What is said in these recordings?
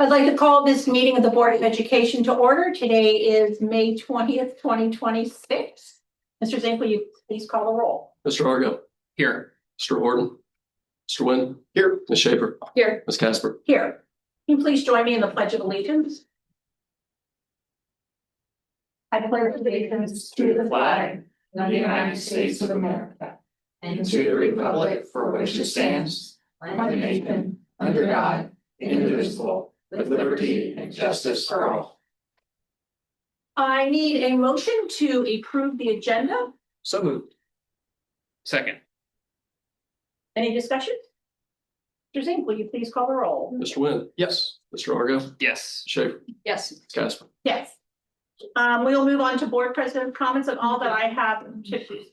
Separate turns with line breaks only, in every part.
I'd like to call this meeting of the Board of Education to order. Today is May 20th, 2026. Mr. Zink, will you please call the roll?
Mr. Argo.
Here.
Mr. Horton. Mr. Wynn.
Here.
Ms. Schaefer.
Here.
Ms. Casper.
Here. Can you please join me in the Pledge of Allegiance? I pledge allegiance to the flag
of the United States of America and to the republic for which it stands, one nation, under God, indivisible, with liberty and justice for all.
I need a motion to approve the agenda.
So moved.
Second.
Any discussion? Mr. Zink, will you please call the roll?
Mr. Wynn.
Yes.
Mr. Argo.
Yes.
Ms. Schaefer.
Yes.
Ms. Casper.
Yes. We'll move on to board president comments, and all that I have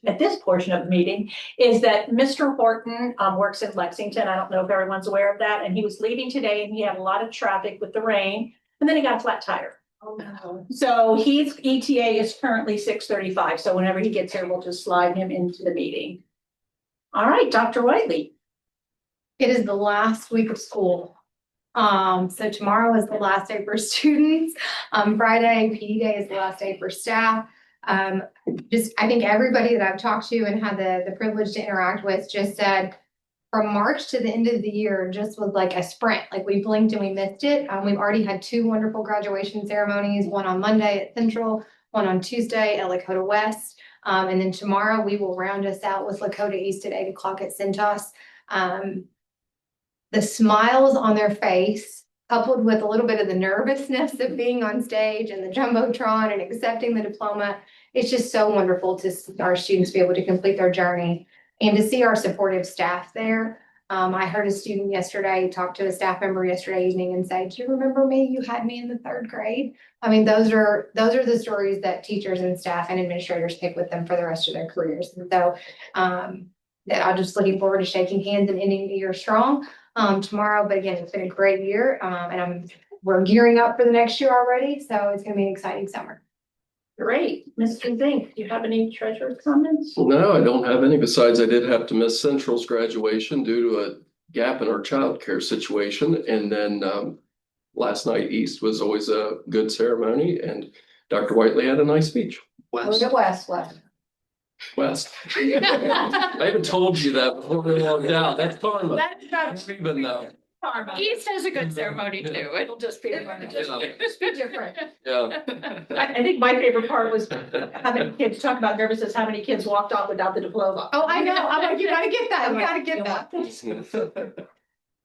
at this portion of the meeting is that Mr. Horton works in Lexington. I don't know if everyone's aware of that, and he was leaving today and he had a lot of traffic with the rain, and then he got a flat tire. Oh no. So his ETA is currently 6:35. So whenever he gets here, we'll just slide him into the meeting. All right, Dr. Whiteley.
It is the last week of school. So tomorrow is the last day for students. Friday, PD day is the last day for staff. I think everybody that I've talked to and had the privilege to interact with just said from March to the end of the year just was like a sprint. Like we blinked and we missed it. We've already had 2 wonderful graduation ceremonies, one on Monday at Central, one on Tuesday at Lakota West. And then tomorrow we will round us out with Lakota East at 8 o'clock at Centos. The smiles on their face, coupled with a little bit of the nervousness of being on stage and the Jumbotron and accepting the diploma, it's just so wonderful to see our students be able to complete their journey and to see our supportive staff there. I heard a student yesterday talk to a staff member yesterday evening and say, "Do you remember me? You had me in the 3rd grade." I mean, those are the stories that teachers and staff and administrators take with them for the rest of their careers. And so I'm just looking forward to shaking hands and ending the year strong tomorrow. But again, it's been a great year, and we're gearing up for the next year already. So it's going to be an exciting summer.
Great. Mr. Zink, do you have any treasurer comments?
No, I don't have any. Besides, I did have to miss Central's graduation due to a gap in our childcare situation. And then last night, East was always a good ceremony. And Dr. Whiteley had a nice speech.
West.
West. I haven't told you that before we logged out. That's karma.
That's not
Even though.
karma.
East has a good ceremony too. It'll just be
Just be different.
Yeah.
I think my favorite part was how many kids talk about nervousness, how many kids walked off without the diploma.
Oh, I know. I'm like, you gotta get that. You gotta get that.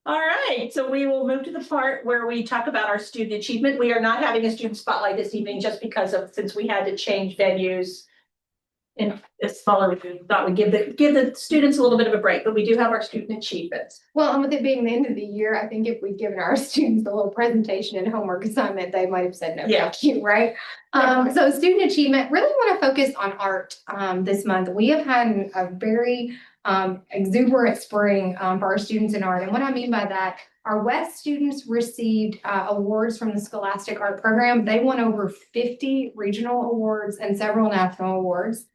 All right, so we will move to the part where we talk about our student achievement. We are not having a student spotlight this evening just because since we had to change venues. In a smaller, we thought we'd give the students a little bit of a break, but we do have our student achievements.
Well, and with it being the end of the year, I think if we'd given our students a little presentation and homework assignment, they might have said no, thank you, right? So student achievement, really want to focus on art this month. We have had a very exuberant spring for our students in art. And what I mean by that, our West students received awards from the Scholastic Art Program. They won over 50 regional awards and several national awards.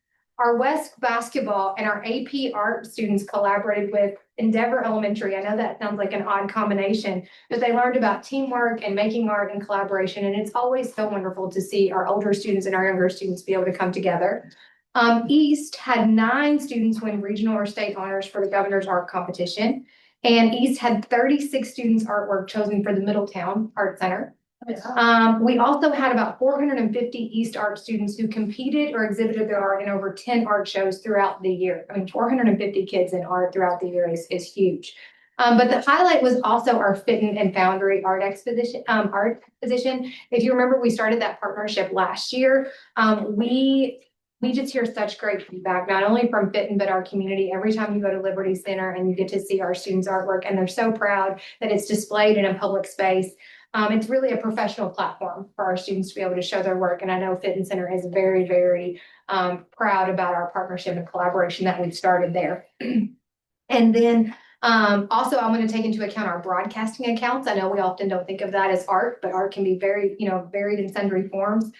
Our West basketball and our AP art students collaborated with Endeavor Elementary. I know that sounds like an odd combination, but they learned about teamwork and making art and collaboration. And it's always so wonderful to see our older students and our younger students be able to come together. East had 9 students win regional or state honors for the Governor's Art Competition. And East had 36 students' artwork chosen for the Middletown Art Center. We also had about 450 East art students who competed or exhibited their art in over 10 art shows throughout the year. I mean, 450 kids in art throughout the year is huge. But the highlight was also our Fitton and Foundry art exposition. If you remember, we started that partnership last year. We just hear such great feedback, not only from Fitton, but our community. Every time you go to Liberty Center and you get to see our students' artwork, and they're so proud that it's displayed in a public space. It's really a professional platform for our students to be able to show their work. And I know Fitton Center is very, very proud about our partnership and collaboration that we've started there. And then also, I want to take into account our broadcasting accounts. I know we often don't think of that as art, but art can be very, varied in sundry forms.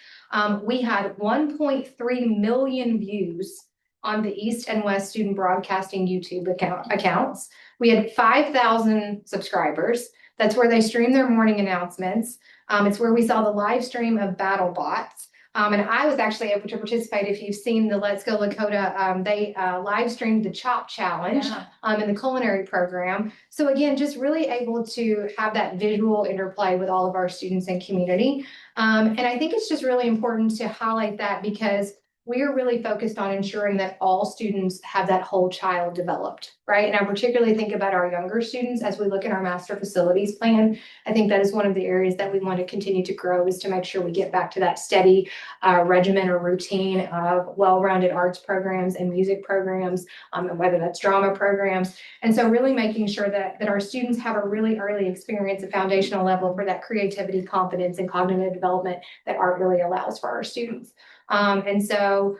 We had 1.3 million views on the East and West Student Broadcasting YouTube accounts. We had 5,000 subscribers. That's where they stream their morning announcements. It's where we saw the live stream of Battle Bots. And I was actually able to participate. If you've seen the Let's Go Lakota, they live streamed the Chop Challenge in the culinary program. So again, just really able to have that visual interplay with all of our students and community. And I think it's just really important to highlight that because we are really focused on ensuring that all students have that whole child developed, right? And I particularly think about our younger students as we look at our master facilities plan. I think that is one of the areas that we want to continue to grow, is to make sure we get back to that steady regimen or routine of well-rounded arts programs and music programs, and whether that's drama programs. And so really making sure that our students have a really early experience, a foundational level for that creativity, confidence, and cognitive development that art really allows for our students. And so,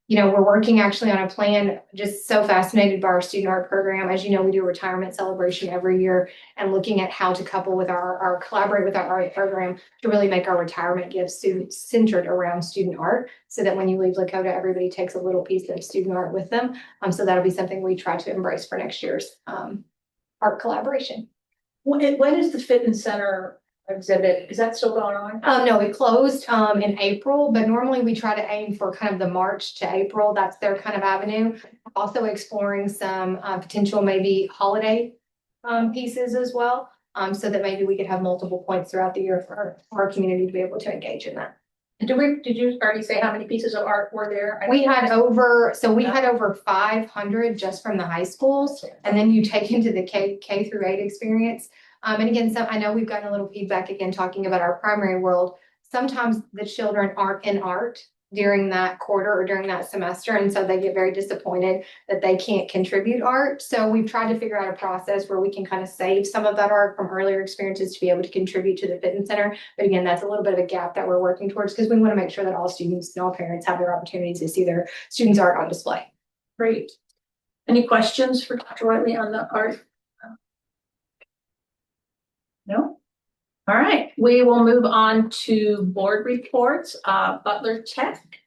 you know, we're working actually on a plan, just so fascinated by our student art program. As you know, we do a retirement celebration every year, and looking at how to couple with our collaborate with our art program to really make our retirement gifts centered around student art, so that when you leave Lakota, everybody takes a little piece of student art with them. So that'll be something we try to embrace for next year's art collaboration.
When is the fitness center exhibit? Is that still going on?
No, it closed in April, but normally we try to aim for kind of the March to April. That's their kind of avenue. Also exploring some potential maybe holiday pieces as well, so that maybe we could have multiple points throughout the year for our community to be able to engage in that.
Did you already say how many pieces of art were there?
We had over 500 just from the high schools, and then you take into the K through 8 experience. And again, I know we've gotten a little feedback again, talking about our primary world. Sometimes the children aren't in art during that quarter or during that semester, and so they get very disappointed that they can't contribute art. So we've tried to figure out a process where we can kind of save some of that art from earlier experiences to be able to contribute to the fitness center. But again, that's a little bit of a gap that we're working towards, because we want to make sure that all students and all parents have their opportunity to see their students' art on display.
Great. Any questions for Dr. Whiteley on the art? No? All right, we will move on to board reports. Butler Tech.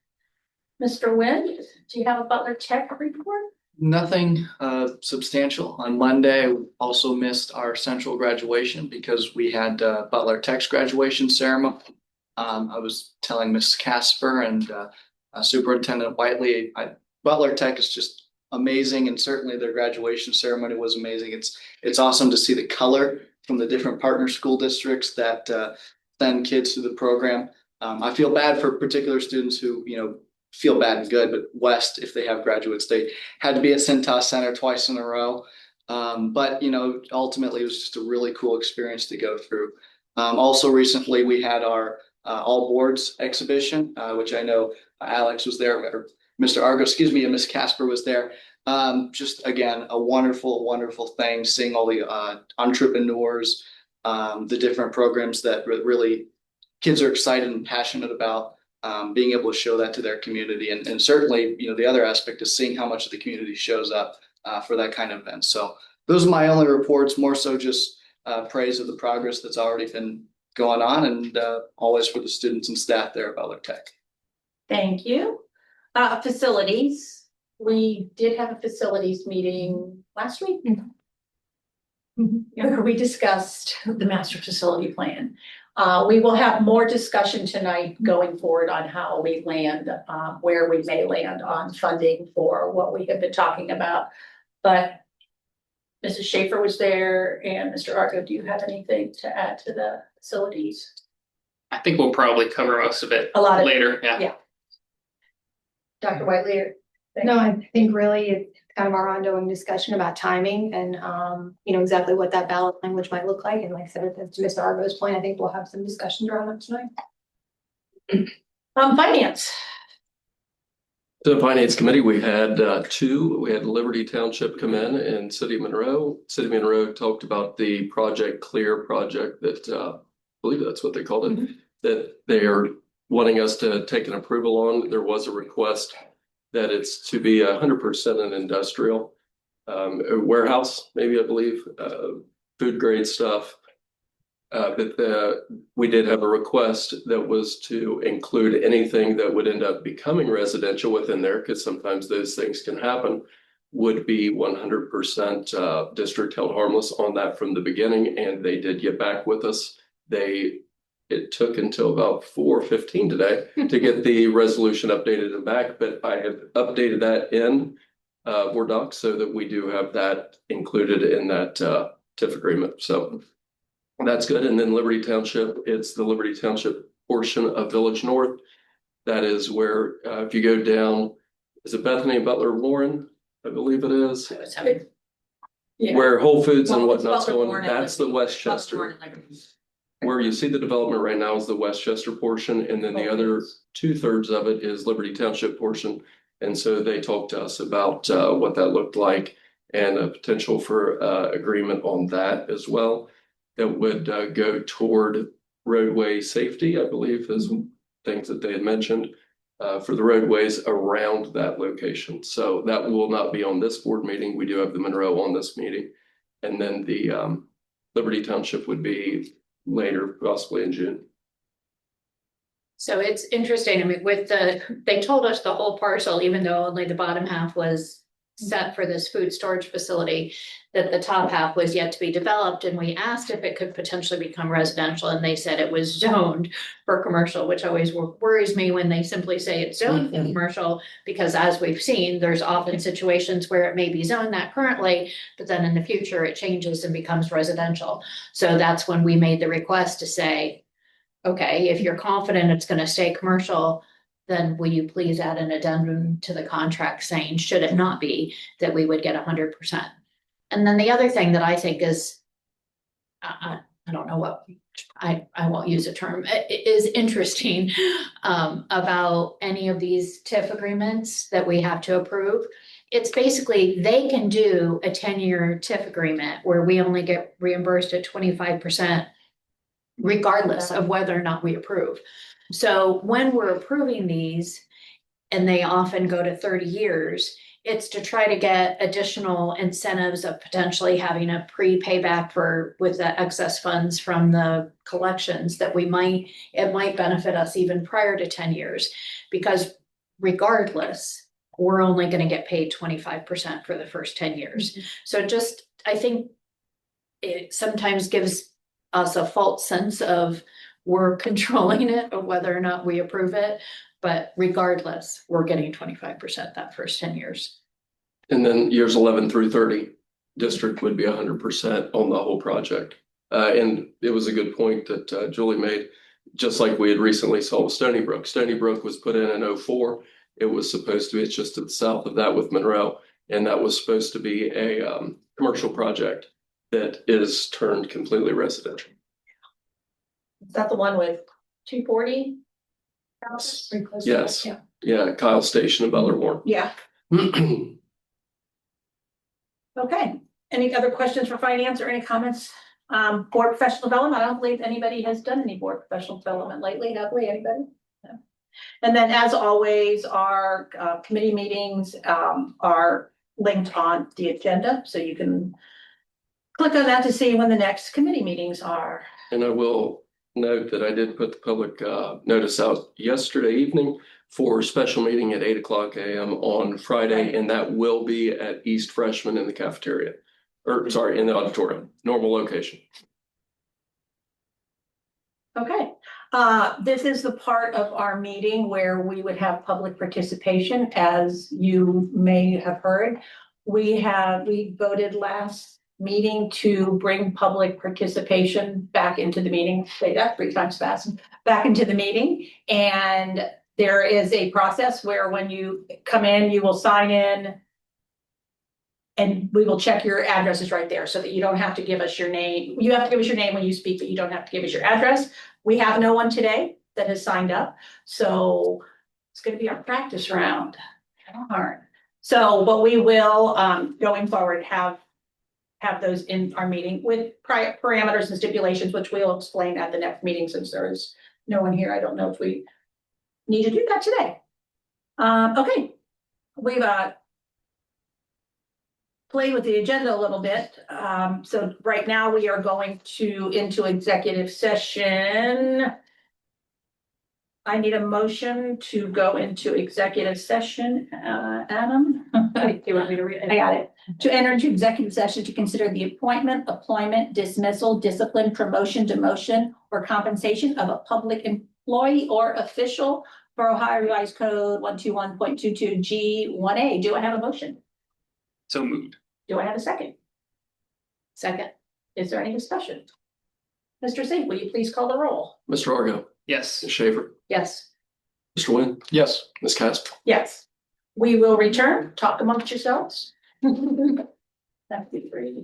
Mr. Nguyen, do you have a Butler Tech report?
Nothing substantial. On Monday, we also missed our central graduation because we had Butler Tech's graduation ceremony. I was telling Miss Casper and Superintendent Whiteley, Butler Tech is just amazing, and certainly their graduation ceremony was amazing. It's awesome to see the color from the different partner school districts that send kids through the program. I feel bad for particular students who, you know, feel bad and good, but West, if they have graduates, they had to be at Cintas Center twice in a row. But, you know, ultimately it was just a really cool experience to go through. Also recently we had our all boards exhibition, which I know Alex was there, or Mr. Argo, excuse me, and Miss Casper was there. Just again, a wonderful, wonderful thing, seeing all the entrepreneurs, the different programs that really kids are excited and passionate about, being able to show that to their community. And certainly, you know, the other aspect is seeing how much of the community shows up for that kind of event. So those are my only reports, more so just praise of the progress that's already been going on, and always for the students and staff there at Butler Tech.
Thank you. Facilities. We did have a facilities meeting last week. Where we discussed the master facility plan. We will have more discussion tonight going forward on how we land, where we may land on funding for what we have been talking about. But Mrs. Schaefer was there, and Mr. Argo, do you have anything to add to the facilities?
I think we'll probably cover most of it
A lot of
later. Yeah.
Dr. Whiteley?
No, I think really it's kind of our ongoing discussion about timing and, you know, exactly what that ballot language might look like. And like I said, to Mr. Argo's point, I think we'll have some discussions around that tonight.
Finance.
The Finance Committee, we had two. We had Liberty Township come in and City of Monroe. City of Monroe talked about the Project Clear project that I believe that's what they called it, that they are wanting us to take an approval on. There was a request that it's to be 100% an industrial a warehouse, maybe, I believe, food grade stuff. But we did have a request that was to include anything that would end up becoming residential within there, because sometimes those things can happen. would be 100% district held harmless on that from the beginning, and they did get back with us. It took until about 4:15 today to get the resolution updated and back, but I have updated that in Word doc so that we do have that included in that TIF agreement. So that's good. And then Liberty Township, it's the Liberty Township portion of Village North. That is where if you go down, is it Bethany, Butler, Warren? I believe it is.
Yeah.
Where Whole Foods and
Well, it's
whatnot's
Butler,
going,
Warren, and
that's the Westchester. Where you see the development right now is the Westchester portion, and then the other 2/3 of it is Liberty Township portion. And so they talked to us about what that looked like and a potential for agreement on that as well. That would go toward roadway safety, I believe, is things that they had mentioned for the roadways around that location. So that will not be on this board meeting. We do have the Monroe on this meeting. And then the Liberty Township would be later, possibly in June.
So it's interesting, I mean, they told us the whole parcel, even though only the bottom half was set for this food storage facility, that the top half was yet to be developed, and we asked if it could potentially become residential, and they said it was zoned for commercial, which always worries me when they simply say it's zoned for commercial, because as we've seen, there's often situations where it may be zoned that currently, but then in the future it changes and becomes residential. So that's when we made the request to say, okay, if you're confident it's gonna stay commercial, then will you please add an addendum to the contract saying, should it not be, that we would get 100%. And then the other thing that I think is, I don't know what, I won't use a term, is interesting about any of these TIF agreements that we have to approve. It's basically, they can do a 10-year TIF agreement where we only get reimbursed at 25%, regardless of whether or not we approve. So when we're approving these, and they often go to 30 years, it's to try to get additional incentives of potentially having a pre-payback with the excess funds from the collections that it might benefit us even prior to 10 years, because regardless, we're only going to get paid 25% for the first 10 years. So just, I think it sometimes gives us a false sense of we're controlling it or whether or not we approve it, but regardless, we're getting 25% that first 10 years.
And then years 11 through 30, district would be 100% on the whole project. And it was a good point that Julie made, just like we had recently saw with Stony Brook. Stony Brook was put in 2004. It was supposed to be, it's just to the south of that with Monroe. And that was supposed to be a commercial project that is turned completely residential.
Is that the one with 240?
Yes. Yeah, Kyle Station in Butler Warren.
Yeah, okay. Any other questions for finance or any comments? Board professional development, I don't believe anybody has done any board professional development lately, have we, anybody? No. And then as always, our committee meetings are linked on the agenda, so you can click on that to see when the next committee meetings are.
And I will note that I did put the public notice out yesterday evening for a special meeting at 8:00 a.m. on Friday, and that will be at East Freshman in the cafeteria, or sorry, in the auditorium, normal location.
Okay, this is the part of our meeting where we would have public participation. As you may have heard, we voted last meeting to bring public participation back into the meeting. Say that 3 times fast, back into the meeting. And there is a process where when you come in, you will sign in and we will check your addresses right there so that you don't have to give us your name. You have to give us your name when you speak, but you don't have to give us your address. We have no one today that has signed up. So it's going to be our practice round. Darn. So, but we will, going forward, have those in our meeting with parameters and stipulations, which we'll explain at the next meeting, since there is no one here. I don't know if we need to do that today. Okay, we've played with the agenda a little bit. So right now we are going into executive session. I need a motion to go into executive session. Adam?
Do you want me to read
I got it. To enter into executive session to consider the appointment, employment, dismissal, discipline, promotion, demotion, or compensation of a public employee or official for Ohio Revised Code 121.22G1A. Do I have a motion?
So moved.
Do I have a second?
Second,
Is there any discussion? Mr. Sink, will you please call the roll?
Mr. Argo,
Yes.
Ms. Schaefer,
yes.
Mr. Wynn,
Yes.
Ms. Casper.
Yes. We will return. Talk amongst yourselves. That'd be great.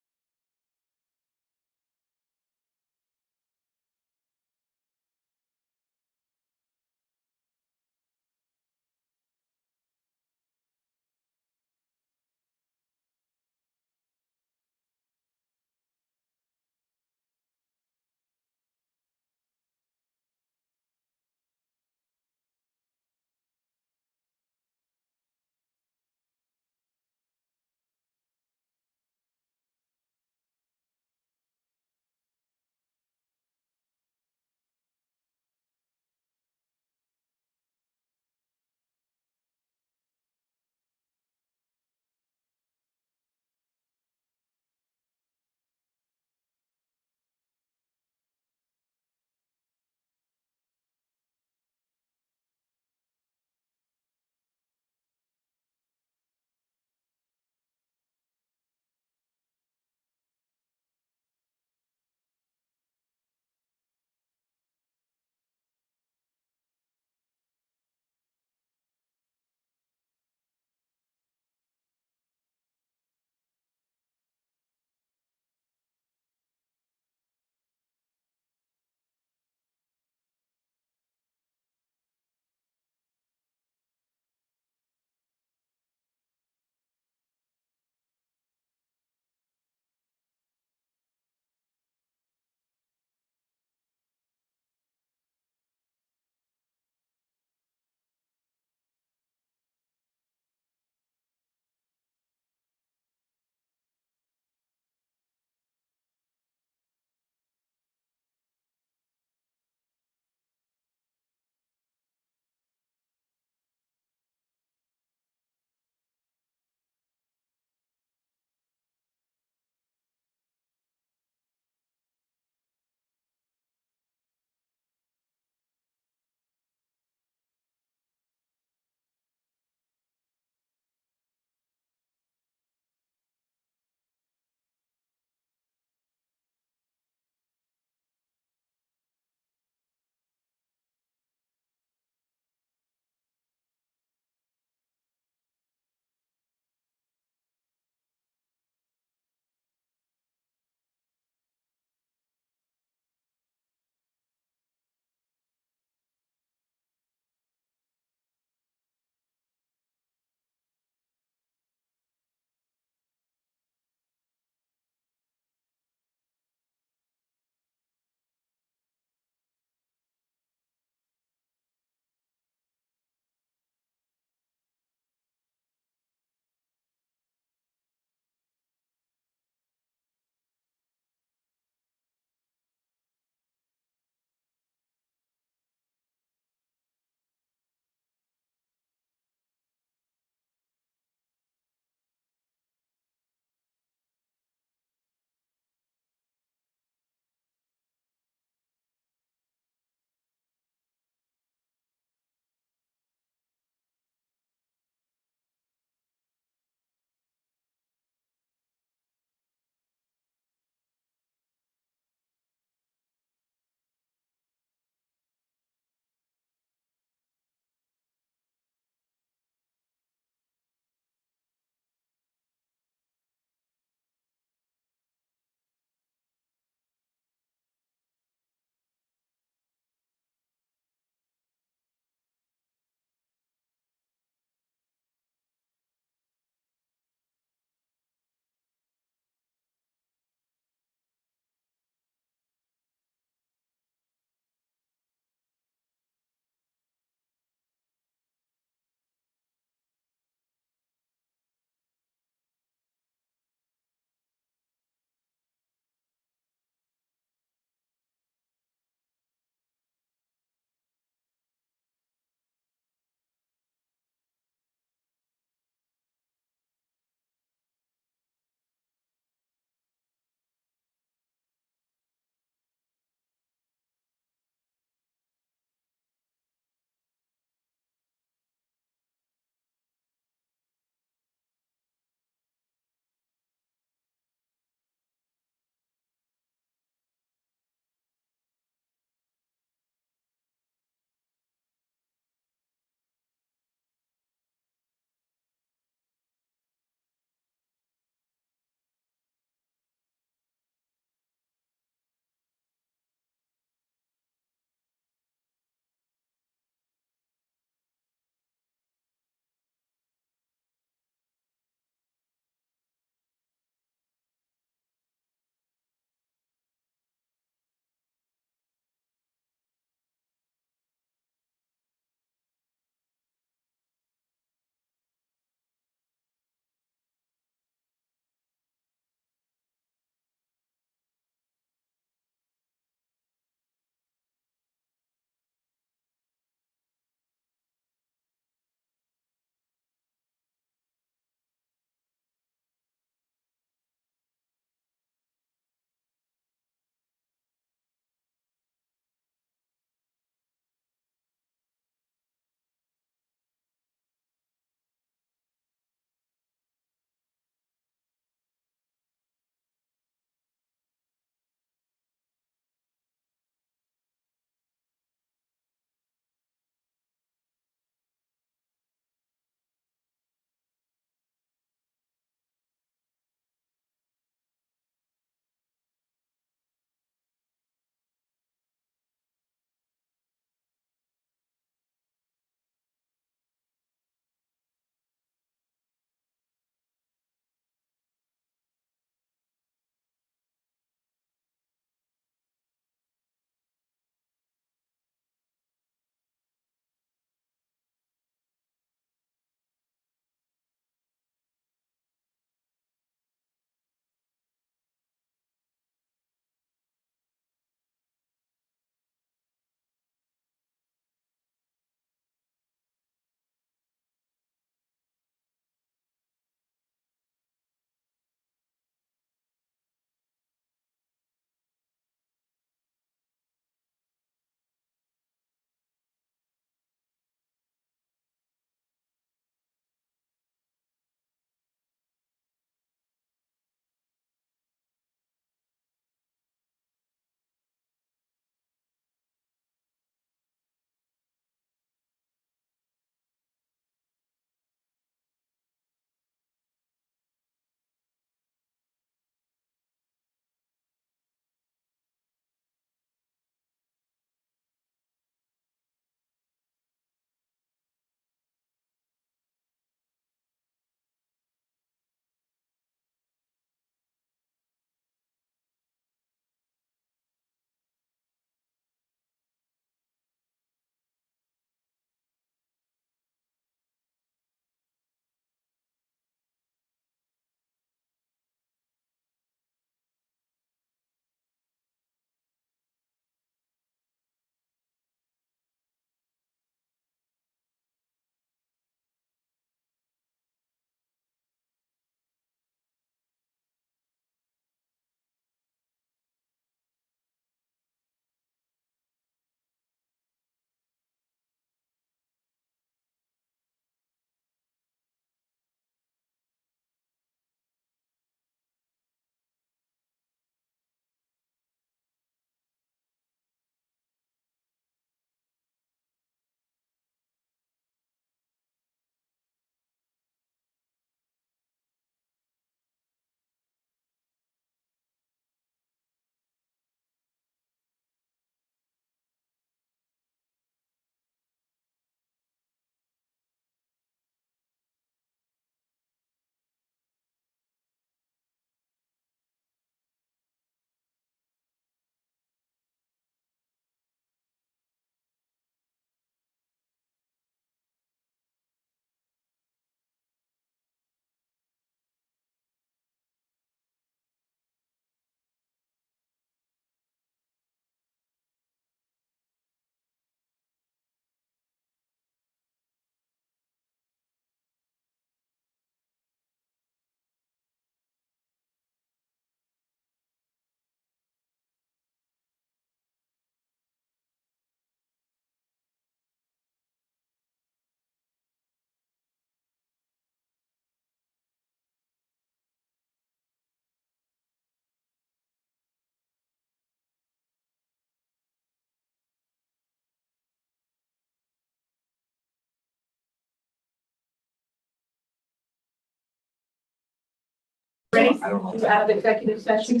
Ready? Out of executive session.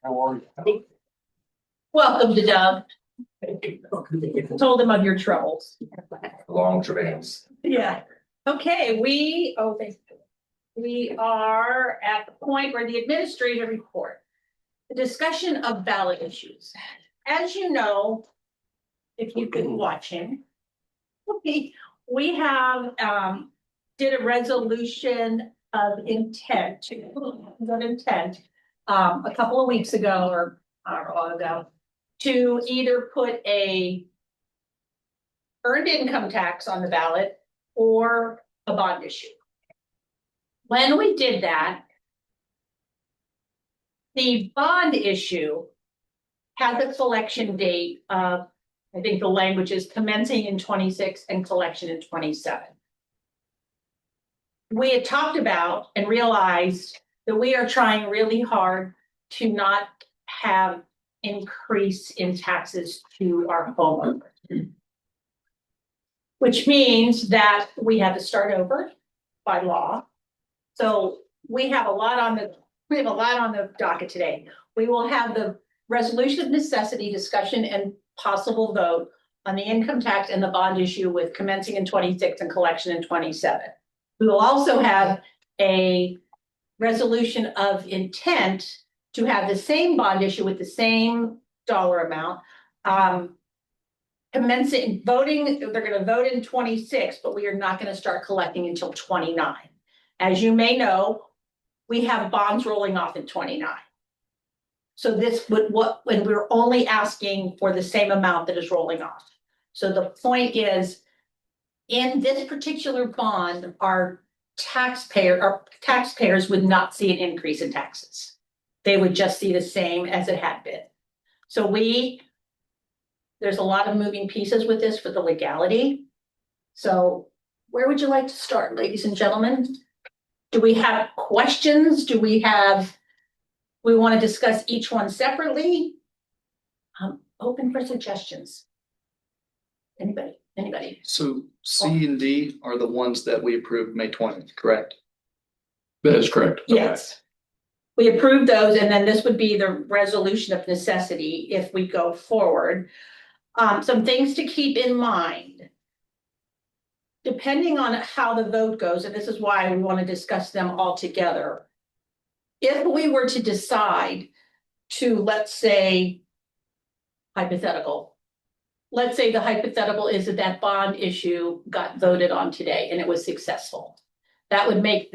How are you?
Welcome to Doug. Told him of your troubles.
Long travails.
Yeah. Okay, we are at the point where the administrative report. The discussion of ballot issues. As you know, if you've been watching, we have did a resolution of intent, a couple of weeks ago or a while ago, to either put a earned income tax on the ballot or a bond issue. When we did that, the bond issue has a collection date of, I think the language is commencing in 26 and collection in 27. We had talked about and realized that we are trying really hard to not have increase in taxes to our homeowners. Which means that we have to start over by law. So we have a lot on the docket today. We will have the resolution of necessity discussion and possible vote on the income tax and the bond issue with commencing in 26 and collection in 27. We will also have a resolution of intent to have the same bond issue with the same dollar amount. Commencing voting, they're going to vote in 26, but we are not going to start collecting until 29. As you may know, we have bonds rolling off in 29. So this would when we're only asking for the same amount that is rolling off. So the point is, in this particular bond, our taxpayers would not see an increase in taxes. They would just see the same as it had been. So there's a lot of moving pieces with this for the legality. So where would you like to start, ladies and gentlemen? Do we have questions? We want to discuss each one separately? I'm open for suggestions. Anybody?
So C and D are the ones that we approved May 20th, correct?
That is correct.
Yes. We approved those, and then this would be the resolution of necessity if we go forward. Some things to keep in mind. Depending on how the vote goes, and this is why we want to discuss them all together. If we were to decide to, let's say, hypothetical. Let's say the hypothetical is that bond issue got voted on today and it was successful. That would make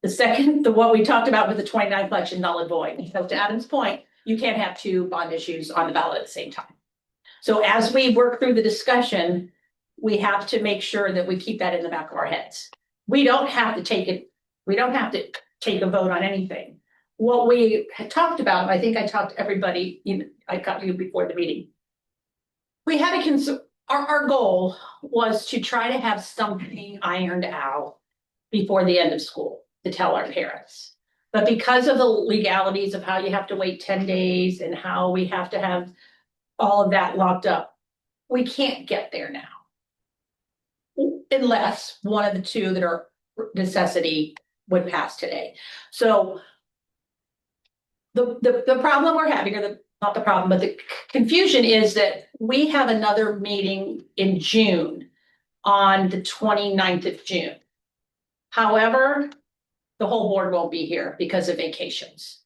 what we talked about with the 29 election null and void. So to Adam's point, you can't have two bond issues on the ballot at the same time. So as we work through the discussion, we have to make sure that we keep that in the back of our heads. We don't have to take a vote on anything. What we had talked about, I think I talked to everybody, I got you before the meeting. We had our goal was to try to have something ironed out before the end of school to tell our parents. But because of the legalities of how you have to wait 10 days and how we have to have all of that locked up, we can't get there now. Unless one of the two that are necessity would pass today. So the problem we're having, or not the problem, but the confusion is that we have another meeting in June on the 29th of June. However, the whole board won't be here because of vacations.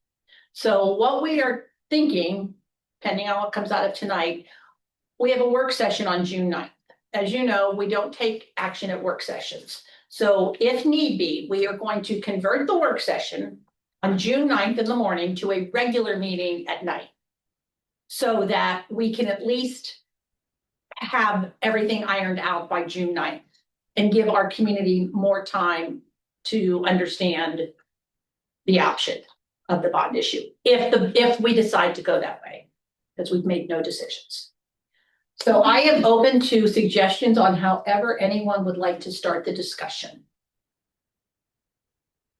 So what we are thinking, depending on what comes out of tonight, we have a work session on June 9th. As you know, we don't take action at work sessions. So if need be, we are going to convert the work session on June 9th in the morning to a regular meeting at night, so that we can at least have everything ironed out by June 9th and give our community more time to understand the option of the bond issue, if we decide to go that way, because we've made no decisions. So I am open to suggestions on however anyone would like to start the discussion.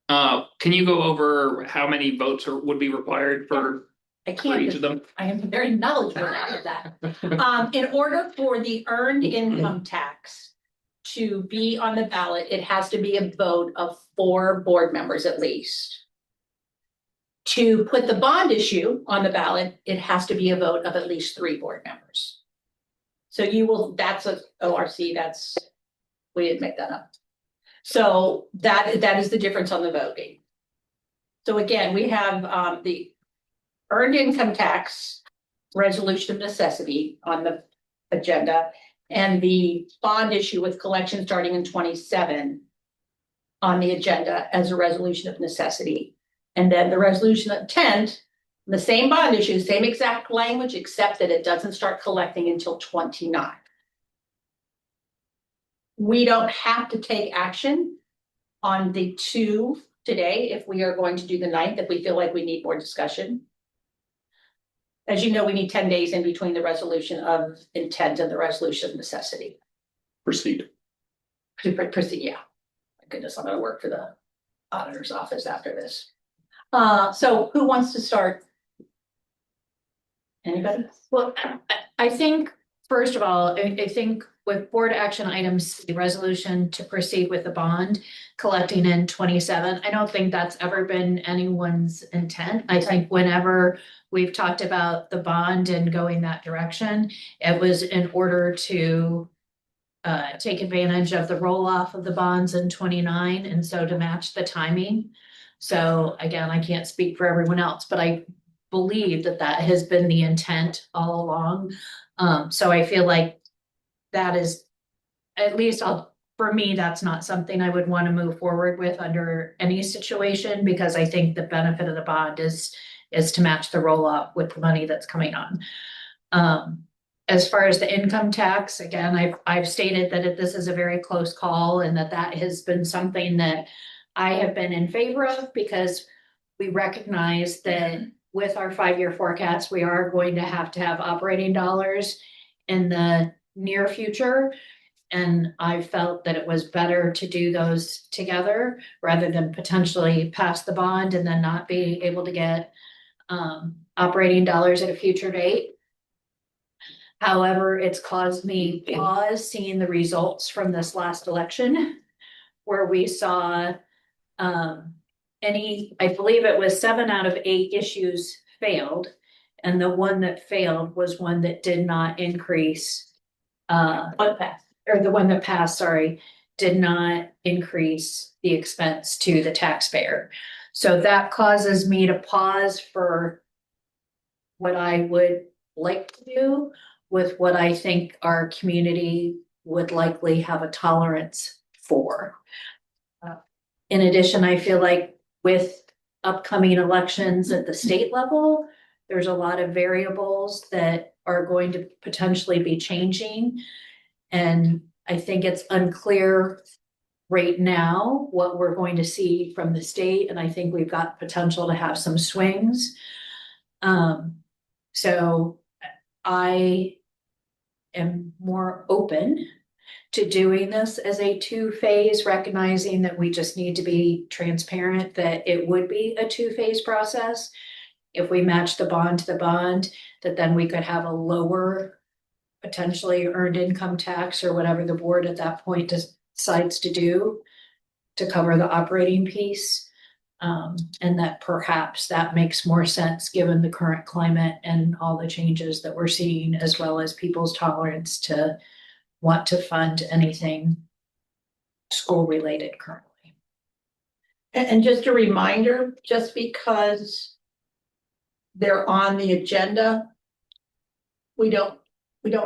Can you go over how many votes would be required for each of them?
I am very knowledgeable about that. In order for the earned income tax to be on the ballot, it has to be a vote of 4 board members at least. To put the bond issue on the ballot, it has to be a vote of at least 3 board members. So you will, that's a ORC, we didn't make that up. So that is the difference on the voting. So again, we have the earned income tax resolution of necessity on the agenda and the bond issue with collection starting in 27 on the agenda as a resolution of necessity. And then the resolution of intent, the same bond issue, same exact language, except that it doesn't start collecting until 29. We don't have to take action on the 2 today if we are going to do the 9th, if we feel like we need more discussion. As you know, we need 10 days in between the resolution of intent and the resolution of necessity.
Proceed.
Proceed, yeah. My goodness, I'm gonna work for the auditor's office after this. So who wants to start? Anybody?
Well, I think, first of all, I think with board action items, the resolution to proceed with the bond collecting in 27, I don't think that's ever been anyone's intent. I think whenever we've talked about the bond and going that direction, it was in order to take advantage of the roll-off of the bonds in 29, and so to match the timing. So again, I can't speak for everyone else, but I believe that has been the intent all along. So I feel like that is, at least for me, that's not something I would want to move forward with under any situation, because I think the benefit of the bond is to match the roll up with the money that's coming on. As far as the income tax, again, I've stated that this is a very close call, and that has been something that I have been in favor of, because we recognize that with our 5-year forecast, we are going to have operating dollars in the near future. And I felt that it was better to do those together rather than potentially pass the bond and then not be able to get operating dollars at a future date. However, it's caused me pause seeing the results from this last election, where we saw I believe it was 7 out of 8 issues failed. And the one that failed was one that did not increase, the one that passed, sorry, did not increase the expense to the taxpayer. So that causes me to pause for what I would like to do with what I think our community would likely have a tolerance for. In addition, I feel like with upcoming elections at the state level, there's a lot of variables that are going to potentially be changing. And I think it's unclear right now what we're going to see from the state. And I think we've got potential to have some swings. So I am more open to doing this as a 2-phase, recognizing that we just need to be transparent that it would be a 2-phase process. If we match the bond to the bond, that then we could have a lower potentially earned income tax or whatever the board at that point decides to do to cover the operating piece. And that perhaps that makes more sense given the current climate and all the changes that we're seeing, as well as people's tolerance to want to fund anything school related currently.
And just a reminder, just because they're on the agenda, we don't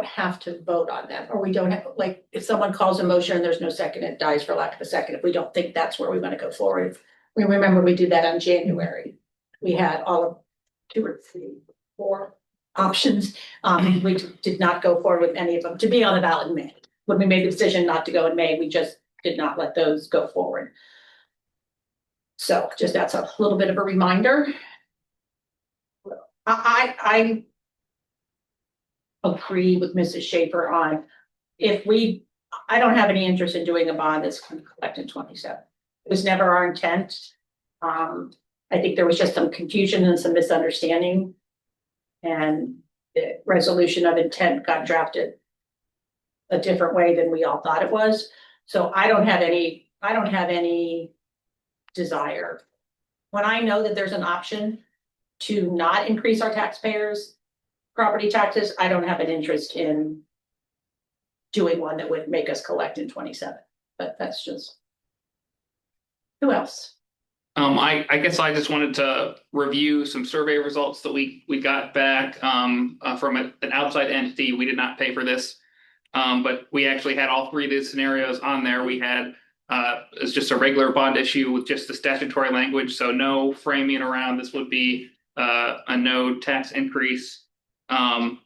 have to vote on them, or we don't have, like, if someone calls a motion and there's no second, it dies for lack of a second. If we don't think that's where we want to go forward. We remember we did that on January. We had all of 2 or 3, 4 options. We did not go forward with any of them to be on the ballot in May. When we made the decision not to go in May, we just did not let those go forward. So just that's a little bit of a reminder. I agree with Mrs. Schaefer on I don't have any interest in doing a bond that's going to collect in 27. It was never our intent. I think there was just some confusion and some misunderstanding. And the resolution of intent got drafted a different way than we all thought it was. So I don't have any desire. When I know that there's an option to not increase our taxpayers' property taxes, I don't have an interest in doing one that would make us collect in 27, but that's just. Who else?
I guess I just wanted to review some survey results that we got back from an outside entity. We did not pay for this, but we actually had all three of these scenarios on there. We had it's just a regular bond issue with just the statutory language, so no framing around. This would be a no tax increase, and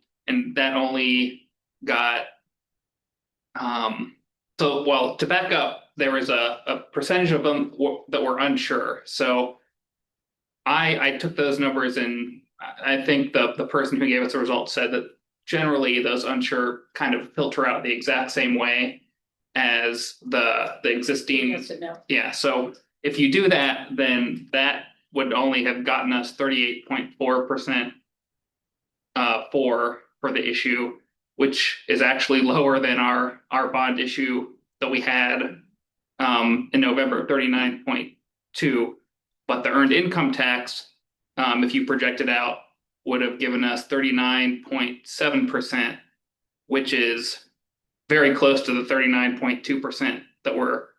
that only got well, to back up, there was a percentage of them that were unsure. So I took those numbers, and I think the person who gave us the results said that generally those unsure kind of filter out the exact same way as the existing.
Yes and no.
Yeah, so if you do that, then that would only have gotten us 38.4% for the issue, which is actually lower than our bond issue that we had in November, 39.2. But the earned income tax, if you project it out, would have given us 39.7%, which is very close to the 39.2% that were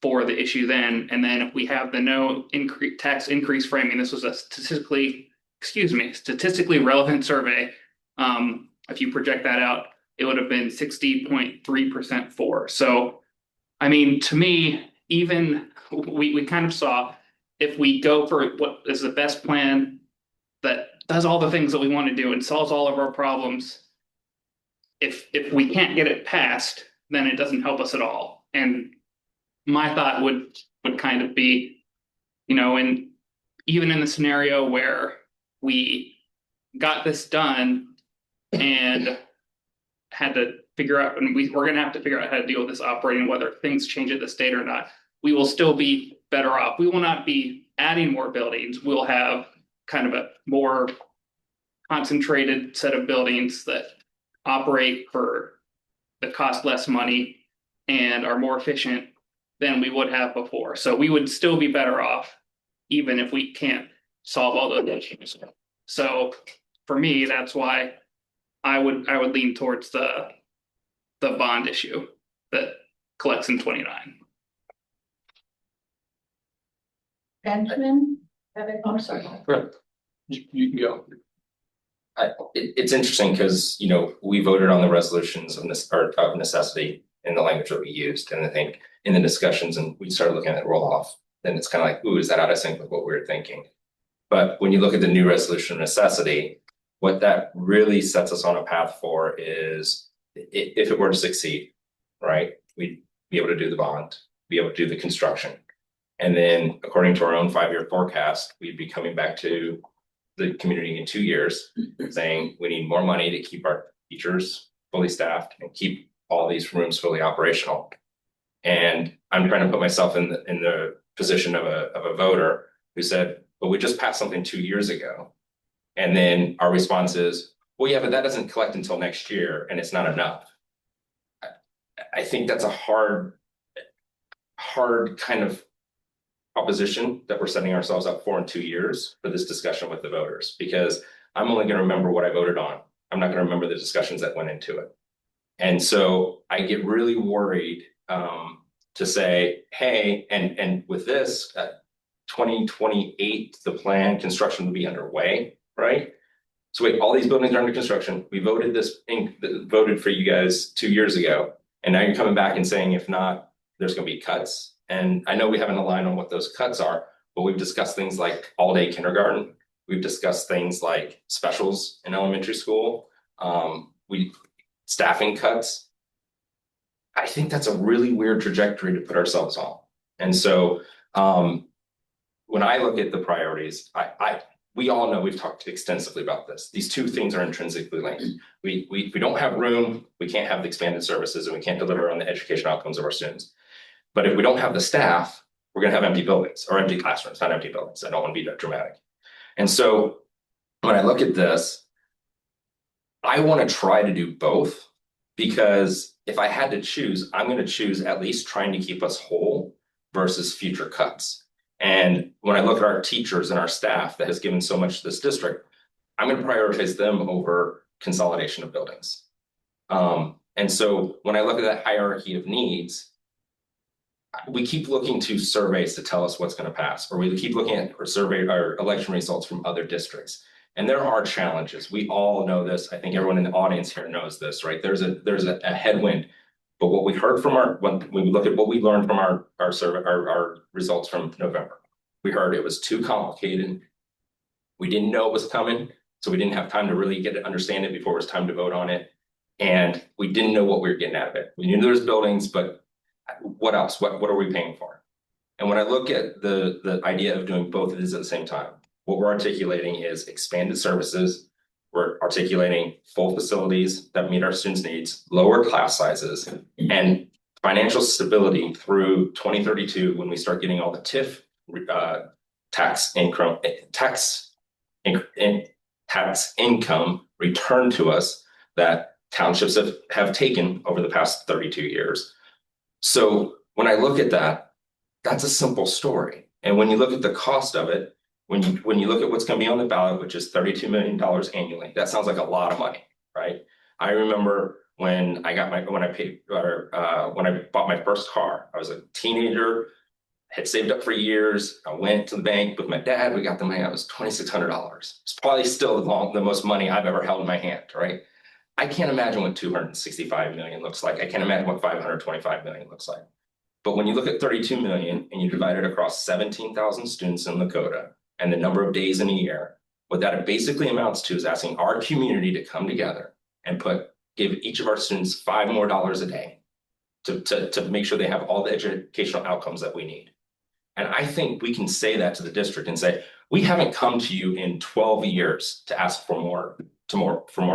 for the issue then. And then if we have the no tax increase framing, this was a statistically relevant survey. If you project that out, it would have been 60.3% for. So, I mean, to me, even we kind of saw if we go for what is the best plan that does all the things that we want to do and solves all of our problems, if we can't get it passed, then it doesn't help us at all. And my thought would kind of be, and even in the scenario where we got this done and had to figure out, and we're going to have to figure out how to deal with this operating, whether things change at the state or not, we will still be better off. We will not be adding more buildings. We'll have kind of a more concentrated set of buildings that operate for the cost less money and are more efficient than we would have before. So we would still be better off, even if we can't solve all those issues. So for me, that's why I would lean towards the bond issue that collects in 29.
Benjamin? I'm sorry.
You can go.
It's interesting because, we voted on the resolutions of this part of necessity in the language that we used. And I think in the discussions and we started looking at the roll off, then it's kind of like, ooh, is that out of sync with what we were thinking? But when you look at the new resolution of necessity, what that really sets us on a path for is if it were to succeed, right? We'd be able to do the bond, be able to do the construction. And then according to our own 5-year forecast, we'd be coming back to the community in 2 years saying we need more money to keep our teachers fully staffed and keep all these rooms fully operational. And I'm trying to put myself in the position of a voter who said, but we just passed something 2 years ago. And then our response is, well, yeah, but that doesn't collect until next year and it's not enough. I think that's a hard kind of proposition that we're setting ourselves up for in 2 years for this discussion with the voters, because I'm only going to remember what I voted on. I'm not going to remember the discussions that went into it. And so I get really worried to say, hey, and with this 2028, the plan construction will be underway, right? So wait, all these buildings are under construction. We voted voted for you guys 2 years ago. And now you're coming back and saying, if not, there's going to be cuts. And I know we haven't aligned on what those cuts are, but we've discussed things like all-day kindergarten. We've discussed things like specials in elementary school. Staffing cuts. I think that's a really weird trajectory to put ourselves on. And so when I look at the priorities, we all know we've talked extensively about this. These two things are intrinsically linked. We don't have room, we can't have the expanded services, and we can't deliver on the education outcomes of our students. But if we don't have the staff, we're going to have empty buildings or empty classrooms, not empty buildings. I don't want to be that dramatic. And so when I look at this, I want to try to do both, because if I had to choose, I'm going to choose at least trying to keep us whole versus future cuts. And when I look at our teachers and our staff that has given so much to this district, I'm going to prioritize them over consolidation of buildings. And so when I look at that hierarchy of needs, we keep looking to surveys to tell us what's going to pass, or we keep looking at our election results from other districts. And there are challenges. We all know this. I think everyone in the audience here knows this, right? There's a headwind. But what we heard from when we look at what we learned from our survey, our results from November, we heard it was too complicated. We didn't know it was coming, so we didn't have time to really get to understand it before it was time to vote on it. And we didn't know what we were getting out of it. We knew there was buildings, but what else? What are we paying for? And when I look at the idea of doing both of these at the same time, what we're articulating is expanded services. We're articulating full facilities that meet our students' needs, lower class sizes, and financial stability through 2032 when we start getting all the TIF tax income returned to us that townships have taken over the past 32 years. So when I look at that, that's a simple story. And when you look at the cost of it, when you look at what's going to be on the ballot, which is $32 million annually, that sounds like a lot of money, right? I remember when I bought my first car. I was a teenager, had saved up for years. I went to the bank with my dad. We got the money. It was $2,600. It's probably still the most money I've ever held in my hand, right? I can't imagine what 265 million looks like. I can't imagine what 525 million looks like. But when you look at 32 million and you divide it across 17,000 students in Lakota and the number of days in a year, what that basically amounts to is asking our community to come together and give each of our students $5 more a day to make sure they have all the educational outcomes that we need. And I think we can say that to the district and say, we haven't come to you in 12 years to ask for more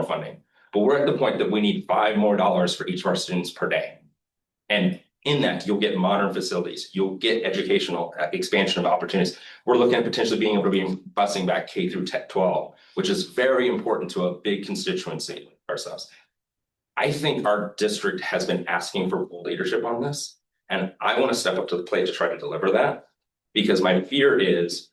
funding. But we're at the point that we need $5 more for each of our students per day. And in that, you'll get modern facilities, you'll get educational expansion of opportunities. We're looking at potentially being able to be busing back K through 12, which is very important to a big constituency ourselves. I think our district has been asking for leadership on this, and I want to step up to the plate to try to deliver that, because my fear is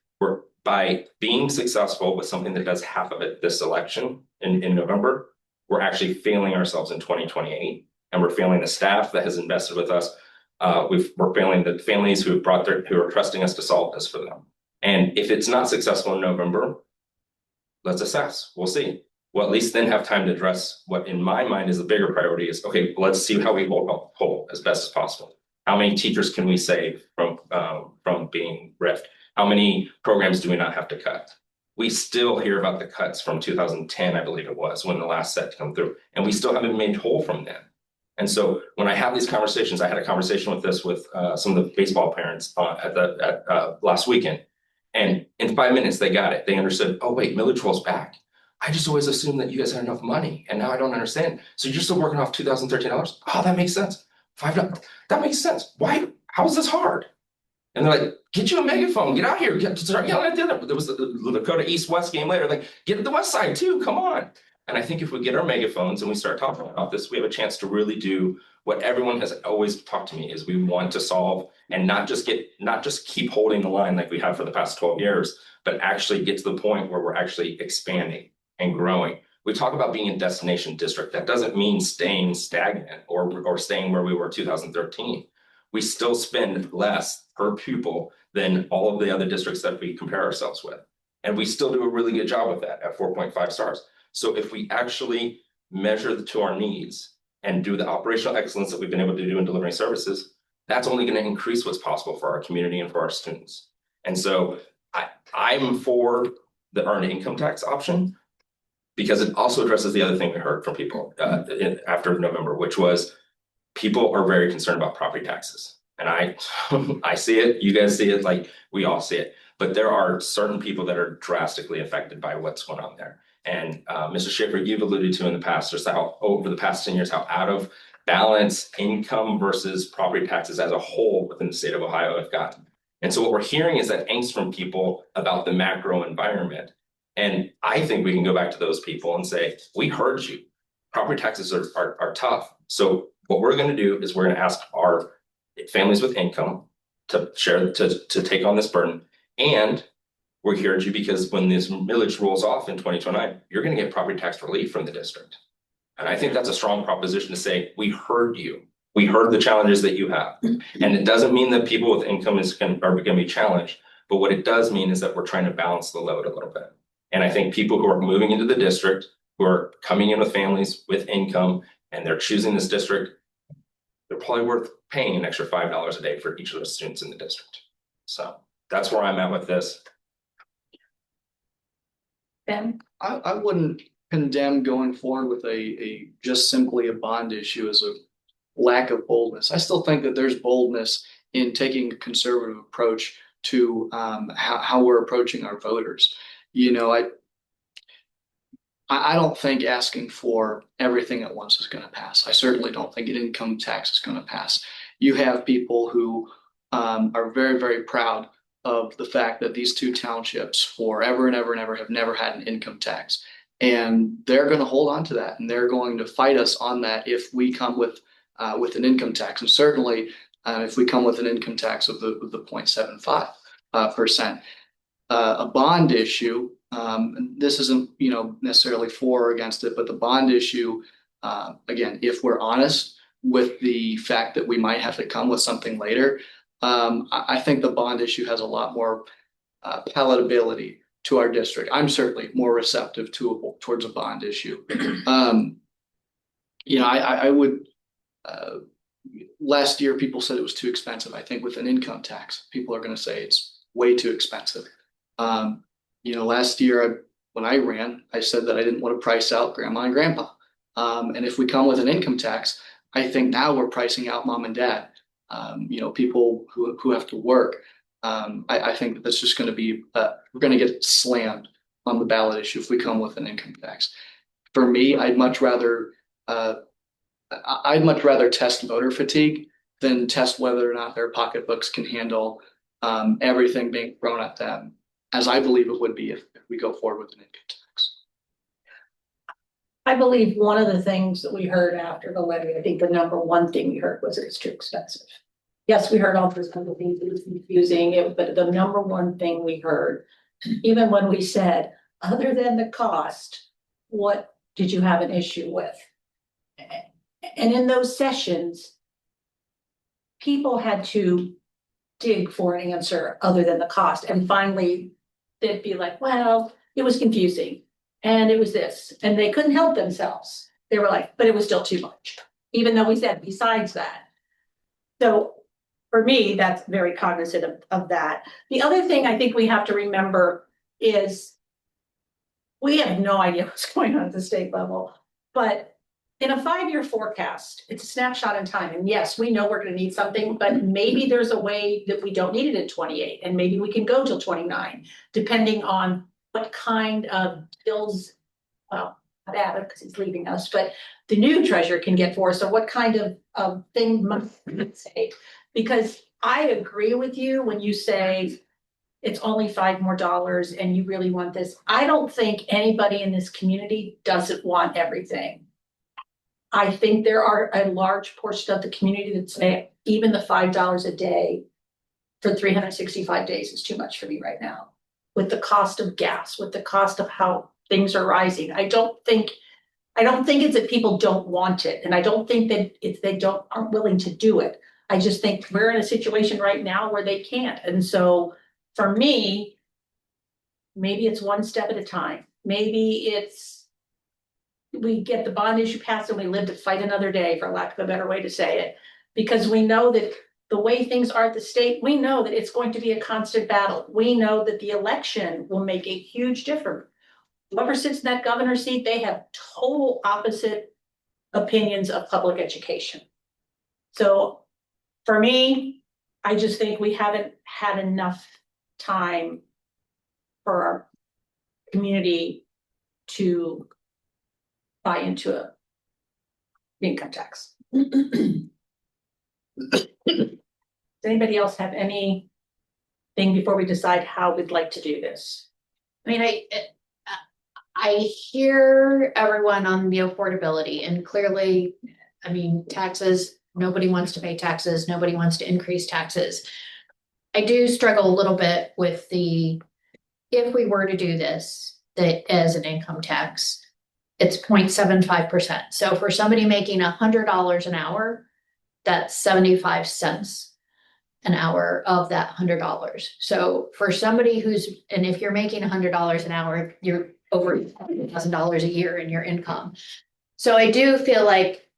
by being successful with something that does half of it this election in November, we're actually failing ourselves in 2028, and we're failing the staff that has invested with us. We're failing the families who are trusting us to solve this for them. And if it's not successful in November, let's assess. We'll see. We'll at least then have time to address what, in my mind, is the bigger priority. Is okay. Let's see how we hold whole as best as possible. How many teachers can we save from being ripped? How many programs do we not have to cut? We still hear about the cuts from 2010, I believe it was, when the last set come through, and we still haven't made whole from them. And so when I have these conversations, I had a conversation with some of the baseball parents at last weekend, and in 5 minutes they got it. They understood. Oh wait, millage roll's back. I just always assumed that you guys had enough money, and now I don't understand. So you're still working off $2,013? Oh, that makes sense. $5. That makes sense. Why? How is this hard? And they're like, get you a megaphone, get out here, start yelling at the other. There was the Lakota East-West game later, like, get at the West Side too, come on. And I think if we get our megaphones and we start talking about this, we have a chance to really do what everyone has always talked to me is we want to solve and not just keep holding the line like we have for the past 12 years, but actually get to the point where we're actually expanding and growing. We talk about being a destination district. That doesn't mean staying stagnant or staying where we were in 2013. We still spend less per pupil than all of the other districts that we compare ourselves with. And we still do a really good job with that at 4.5 stars. So if we actually measure to our needs and do the operational excellence that we've been able to do in delivering services, that's only going to increase what's possible for our community and for our students. And so I'm for the earned income tax option because it also addresses the other thing we heard from people after November, which was people are very concerned about property taxes. And I see it, you guys see it, like we all see it. But there are certain people that are drastically affected by what's going on there. And Mr. Schaefer, you've alluded to in the past, just how over the past 10 years, how out of balance income versus property taxes as a whole within the state of Ohio have gotten. And so what we're hearing is that angst from people about the macro environment. And I think we can go back to those people and say, we heard you. Property taxes are tough. So what we're going to do is we're going to ask our families with income to take on this burden. And we're here at you because when this millage rolls off in 2029, you're going to get property tax relief from the district. And I think that's a strong proposition to say, we heard you. We heard the challenges that you have. And it doesn't mean that people with income are going to be challenged. But what it does mean is that we're trying to balance the load a little bit. And I think people who are moving into the district, who are coming in with families with income, and they're choosing this district, they're probably worth paying an extra $5 a day for each of those students in the district. So that's where I'm at with this.
Ben?
I wouldn't condemn going forward with a just simply a bond issue as a lack of boldness. I still think that there's boldness in taking a conservative approach to how we're approaching our voters. You know, I don't think asking for everything at once is going to pass. I certainly don't think an income tax is going to pass. You have people who are very, very proud of the fact that these two townships forever and ever and ever have never had an income tax. And they're going to hold on to that, and they're going to fight us on that if we come with an income tax. And certainly if we come with an income tax of the 0.75%. A bond issue, and this isn't, you know, necessarily for or against it, but the bond issue, again, if we're honest with the fact that we might have to come with something later, I think the bond issue has a lot more palatability to our district. I'm certainly more receptive towards a bond issue. You know, I would. Last year, people said it was too expensive. I think with an income tax, people are going to say it's way too expensive. You know, last year when I ran, I said that I didn't want to price out grandma and grandpa. And if we come with an income tax, I think now we're pricing out mom and dad. You know, people who have to work. I think that that's just going to be, we're going to get slammed on the ballot issue if we come with an income tax. For me, I'd much rather test voter fatigue than test whether or not their pocketbooks can handle everything being thrown at them, as I believe it would be if we go forward with an income tax.
I believe one of the things that we heard after the levy, I think the number one thing we heard was it's too expensive. Yes, we heard all those other things, it was confusing, but the number one thing we heard, even when we said, other than the cost, what did you have an issue with? And in those sessions, people had to dig for an answer other than the cost. And finally, they'd be like, well, it was confusing. And it was this. And they couldn't help themselves. They were like, but it was still too much. Even though we said besides that. So for me, that's very cognizant of that. The other thing I think we have to remember is we have no idea what's going on at the state level. But in a 5-year forecast, it's a snapshot in time. And yes, we know we're going to need something, but maybe there's a way that we don't need it in 28, and maybe we can go till 29, depending on what kind of bills, well, not Adam because he's leaving us, but the new treasurer can get for us, or what kind of thing must say. Because I agree with you when you say it's only $5 more and you really want this. I don't think anybody in this community doesn't want everything. I think there are a large portion of the community that say even the $5 a day for 365 days is too much for me right now. With the cost of gas, with the cost of how things are rising, I don't think it's that people don't want it, and I don't think that it's they aren't willing to do it. I just think we're in a situation right now where they can't, and so for me, maybe it's one step at a time. Maybe it's we get the bond issue passed and we live to fight another day, for lack of a better way to say it, because we know that the way things are at the state, we know that it's going to be a constant battle. We know that the election will make a huge difference. Whoever sits in that governor's seat, they have total opposite opinions of public education. So for me, I just think we haven't had enough time for our community to buy into a income tax. Does anybody else have anything before we decide how we'd like to do this?
I mean, I hear everyone on the affordability, and clearly, I mean, taxes, nobody wants to pay taxes, nobody wants to increase taxes. I do struggle a little bit with if we were to do this, that as an income tax, it's 0.75%. So for somebody making $100 an hour, that's 75 cents an hour of that $100. So for somebody and if you're making $100 an hour, you're over $1,000 a year in your income. So I do feel like,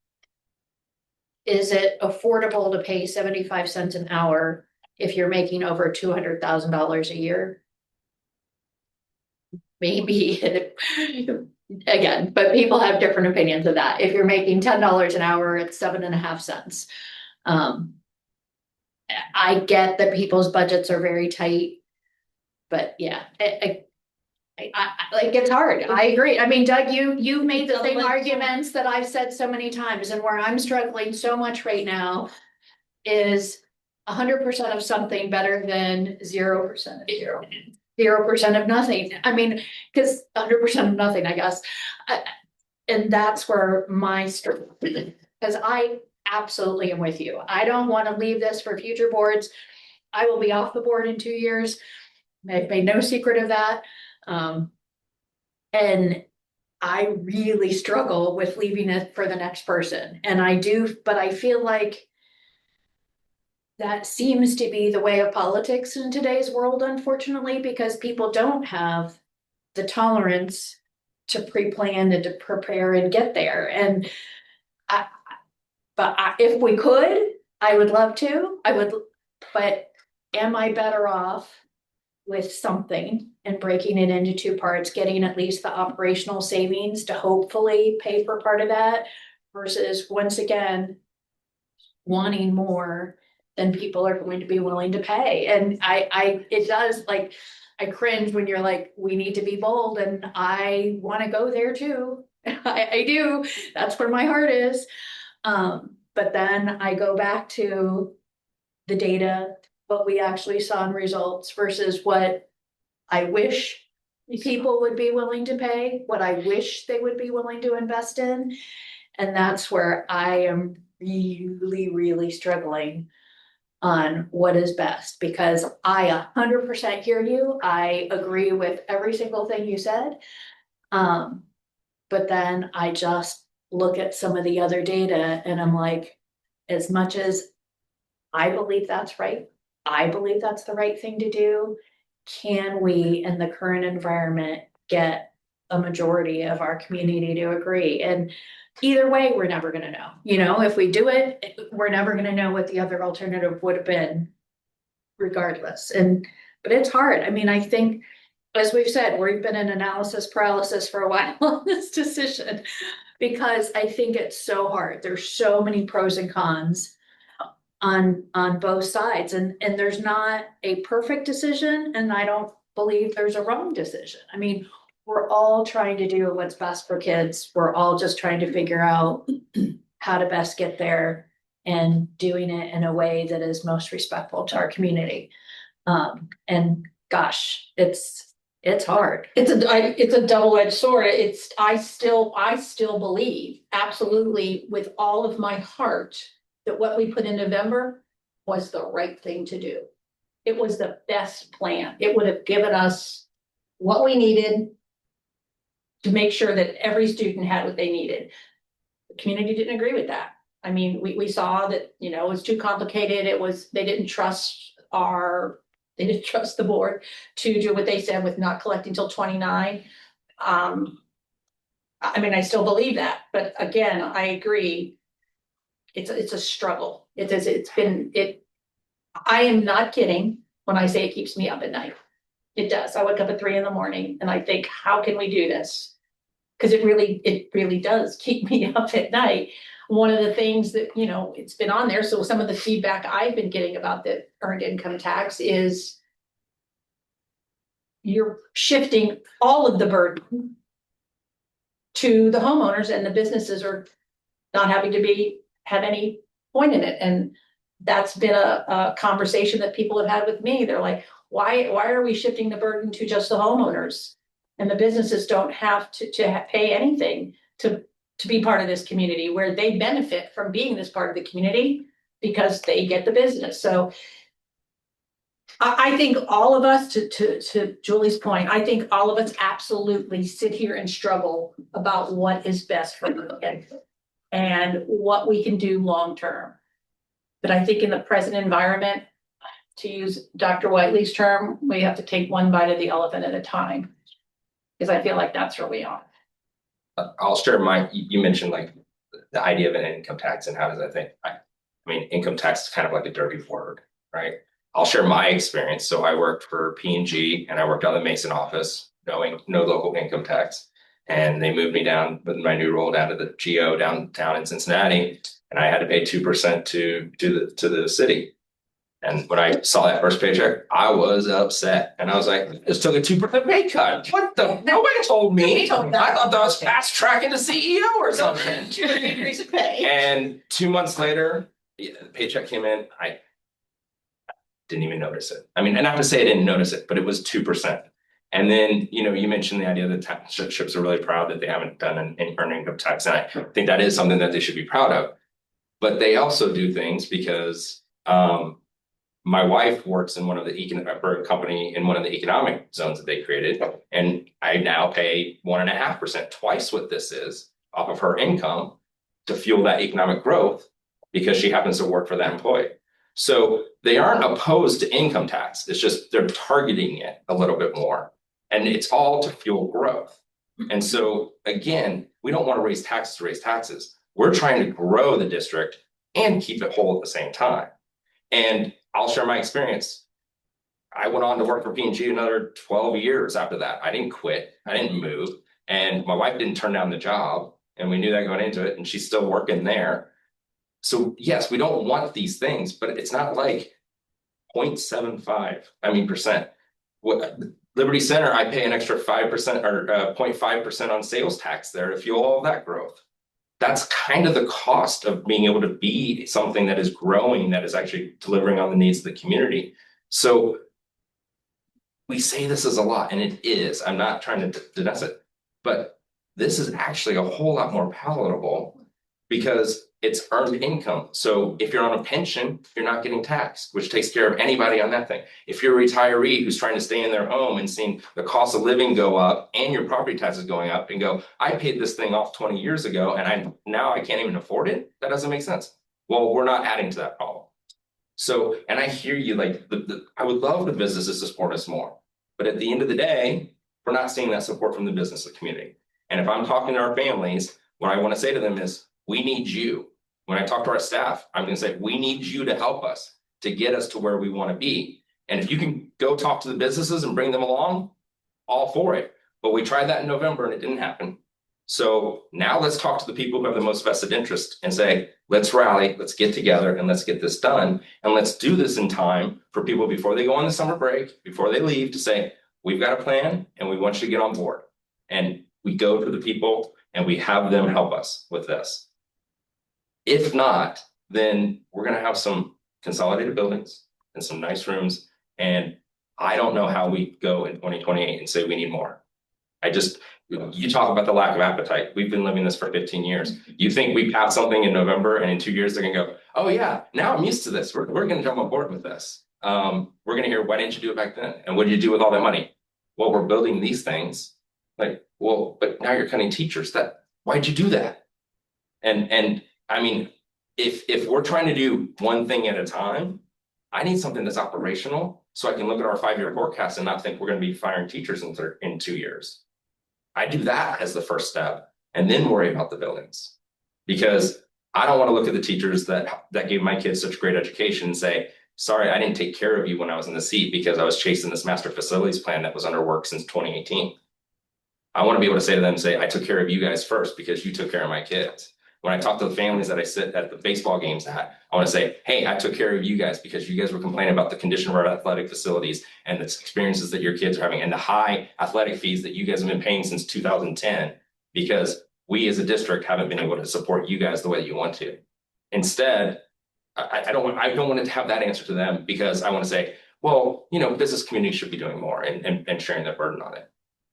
is it affordable to pay 75 cents an hour if you're making over $200,000 a year? Maybe, again, but people have different opinions of that. If you're making $10 an hour, it's 7.5 cents. I get that people's budgets are very tight, but yeah, like, it's hard. I agree. I mean, Doug, you made the same arguments that I've said so many times, and where I'm struggling so much right now is 100% of something better than 0% of zero. 0% of nothing. I mean, because 100% of nothing, I guess. And that's where my struggle, because I absolutely am with you. I don't want to leave this for future boards. I will be off the board in 2 years. I've made no secret of that. And I really struggle with leaving it for the next person. And I do, but I feel like that seems to be the way of politics in today's world, unfortunately, because people don't have the tolerance to pre-plan and to prepare and get there. And if we could, I would love to. But am I better off with something and breaking it into 2 parts, getting at least the operational savings to hopefully pay for part of that, versus once again wanting more than people are going to be willing to pay? And it does, like, I cringe when you're like, we need to be bold, and I want to go there too. I do. That's where my heart is. But then I go back to the data, what we actually saw in results versus what I wish people would be willing to pay, what I wish they would be willing to invest in. And that's where I am really, really struggling on what is best, because I 100% hear you. I agree with every single thing you said. But then I just look at some of the other data and I'm like, as much as I believe that's right, I believe that's the right thing to do, can we, in the current environment, get a majority of our community to agree? And either way, we're never going to know. If we do it, we're never going to know what the other alternative would have been regardless. But it's hard. I mean, I think, as we've said, we've been in analysis paralysis for a while on this decision, because I think it's so hard. There's so many pros and cons on both sides, and there's not a perfect decision, and I don't believe there's a wrong decision. I mean, we're all trying to do what's best for kids. We're all just trying to figure out how to best get there and doing it in a way that is most respectful to our community. And gosh, it's hard.
It's a double-edged sword. I still believe absolutely with all of my heart that what we put in November was the right thing to do. It was the best plan. It would have given us what we needed to make sure that every student had what they needed. The community didn't agree with that. I mean, we saw that, it was too complicated. They didn't trust the board to do what they said with not collecting till 29. I mean, I still believe that, but again, I agree. It's a struggle. I am not kidding when I say it keeps me up at night. It does. I wake up at 3 a.m. and I think, how can we do this? Because it really does keep me up at night. One of the things that, it's been on there. So some of the feedback I've been getting about the earned income tax is you're shifting all of the burden to the homeowners, and the businesses are not having to have any point in it. And that's been a conversation that people have had with me. They're like, why are we shifting the burden to just the homeowners? And the businesses don't have to pay anything to be part of this community, where they benefit from being this part of the community because they get the business. So I think all of us, to Julie's point, I think all of us absolutely sit here and struggle about what is best for the kids and what we can do long-term. But I think in the present environment, to use Dr. Whiteley's term, we have to take one bite of the elephant at a time. Because I feel like that's where we are.
I'll share you mentioned like the idea of an income tax and how does that think? I mean, income tax is kind of like a dirty word, right? I'll share my experience. So I worked for P&G and I worked on the Mason office, knowing no local income tax. And they moved me down with my new role down to the GO downtown in Cincinnati. And I had to pay 2% to the city. And when I saw that first paycheck, I was upset. And I was like, I just took a 2% pay cut. What the? Nobody told me. I thought that was fast tracking to CEO or something.
Increase of pay.
And 2 months later, the paycheck came in. I didn't even notice it. I mean, and not to say I didn't notice it, but it was 2%. And then, you mentioned the idea that townships are really proud that they haven't done an earned income tax. And I think that is something that they should be proud of. But they also do things because my wife works in for a company in one of the economic zones that they created. And I now pay 1.5%, twice what this is, off of her income to fuel that economic growth because she happens to work for that employee. So they aren't opposed to income tax. It's just they're targeting it a little bit more. And it's all to fuel growth. And so, again, we don't want to raise taxes to raise taxes. We're trying to grow the district and keep it whole at the same time. And I'll share my experience. I went on to work for P&G another 12 years after that. I didn't quit. I didn't move. And my wife didn't turn down the job. And we knew that going into it. And she's still working there. So yes, we don't want these things, but it's not like 0.75% What Liberty Center, I pay an extra 5% or 0.5% on sales tax there to fuel all of that growth. That's kind of the cost of being able to be something that is growing, that is actually delivering on the needs of the community. So we say this is a lot, and it is. I'm not trying to deny it, but this is actually a whole lot more palatable because it's earned income. So if you're on a pension, you're not getting taxed, which takes care of anybody on that thing. If you're a retiree who's trying to stay in their home and seeing the cost of living go up and your property taxes going up and go, I paid this thing off 20 years ago and now I can't even afford it. That doesn't make sense. Well, we're not adding to that problem. So, and I hear you, like I would love the businesses to support us more, but at the end of the day, we're not seeing that support from the business community. And if I'm talking to our families, what I want to say to them is, we need you. When I talk to our staff, I'm going to say, we need you to help us to get us to where we want to be. And if you can go talk to the businesses and bring them along, all for it. But we tried that in November and it didn't happen. So now let's talk to the people who have the most vested interest and say, let's rally, let's get together and let's get this done. And let's do this in time for people before they go on the summer break, before they leave, to say, we've got a plan and we want you to get on board. And we go to the people and we have them help us with this. If not, then we're going to have some consolidated buildings and some nice rooms. And I don't know how we go in 2028 and say we need more. You talk about the lack of appetite. We've been living this for 15 years. You think we pass something in November and in 2 years they're going to go, oh yeah, now I'm used to this. We're going to jump on board with this. We're going to hear, why didn't you do it back then? And what did you do with all that money? Well, we're building these things. Like, well, but now you're cutting teachers. Why'd you do that? And I mean, if we're trying to do one thing at a time, I need something that's operational so I can look at our 5-year forecast and not think we're going to be firing teachers in 2 years. I do that as the first step and then worry about the buildings, because I don't want to look at the teachers that gave my kids such great education and say, sorry, I didn't take care of you when I was in the seat because I was chasing this master facilities plan that was under work since 2018. I want to be able to say to them, I took care of you guys first because you took care of my kids. When I talk to the families that I sit at the baseball games at, I want to say, hey, I took care of you guys because you guys were complaining about the condition of our athletic facilities and the experiences that your kids are having and the high athletic fees that you guys have been paying since 2010, because we as a district haven't been able to support you guys the way that you want to. Instead, I don't want to have that answer to them, because I want to say, well, business community should be doing more and sharing their burden on it.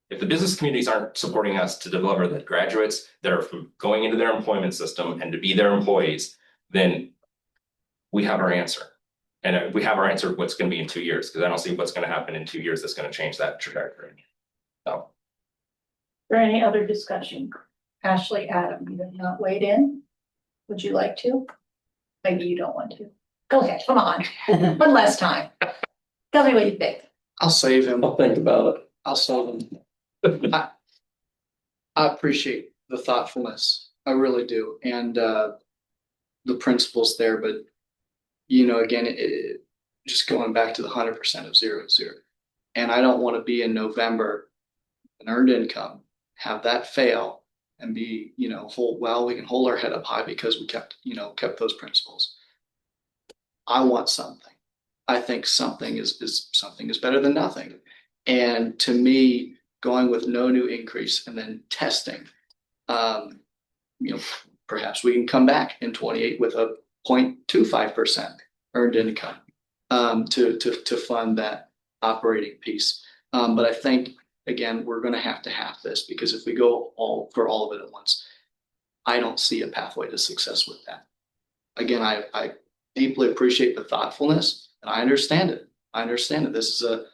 If the business communities aren't supporting us to deliver the graduates that are going into their employment system and to be their employees, then we have our answer. And we have our answer of what's gonna be in 2 years, because I don't see what's gonna happen in 2 years that's gonna change that trajectory. So,
Is there any other discussion? Ashley, Adam, you have not weighed in? Would you like to? Maybe you don't want to. Go ahead, come on, one last time. Tell me what you think.
I'll save him.
I'll think about it.
I'll save him. I appreciate the thoughtfulness. I really do. And the principles there, but again, just going back to the 100% of 0 is 0. And I don't want to be in November, an earned income, have that fail and be, we can hold our head up high because we kept those principles. I want something. I think something is better than nothing. And to me, going with no new increase and then testing, perhaps we can come back in 28 with a 0.25% earned income to fund that operating piece. But I think, again, we're going to have this, because if we go all of it at once, I don't see a pathway to success with that. Again, I deeply appreciate the thoughtfulness, and I understand it. This is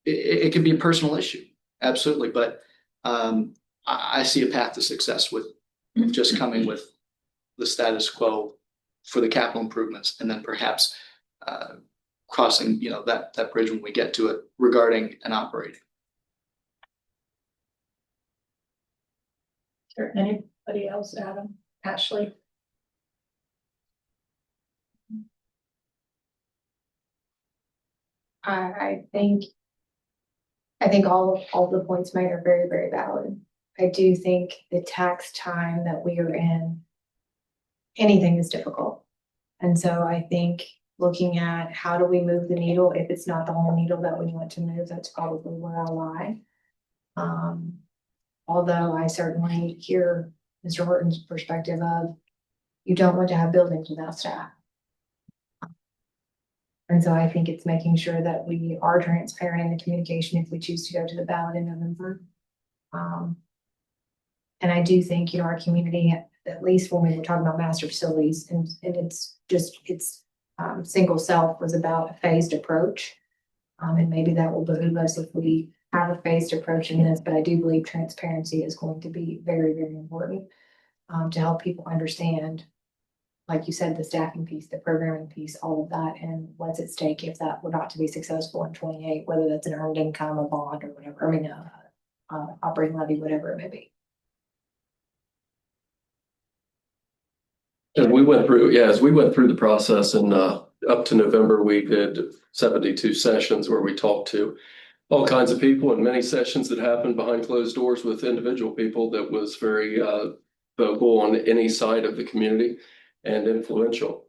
it can be a personal issue, absolutely, but I see a path to success with just coming with the status quo for the capital improvements, and then perhaps crossing that bridge when we get to it regarding an operating.
Is there anybody else, Adam, Ashley?
I think all of the points made are very, very valid. I do think the tax time that we are in, anything is difficult. And so I think looking at how do we move the needle, if it's not the whole needle that we want to move, that's probably where I'll lie. Although I certainly hear Mr. Horton's perspective of you don't want to have buildings without staff. And so I think it's making sure that we are transparent in the communication if we choose to go to the ballot in November. And I do think, our community, at least when we were talking about master facilities, and it's single self was about a phased approach. And maybe that will behoove us if we have a phased approach in this, but I do believe transparency is going to be very, very important to help people understand, like you said, the staffing piece, the programming piece, all of that, and what's at stake if that were not to be successful in 28, whether that's an earned income, a bond, or whatever. I mean, operating levy, whatever it may be.
As we went through the process, and up to November, we did 72 sessions where we talked to all kinds of people, and many sessions that happened behind closed doors with individual people that was very vocal on any side of the community and influential.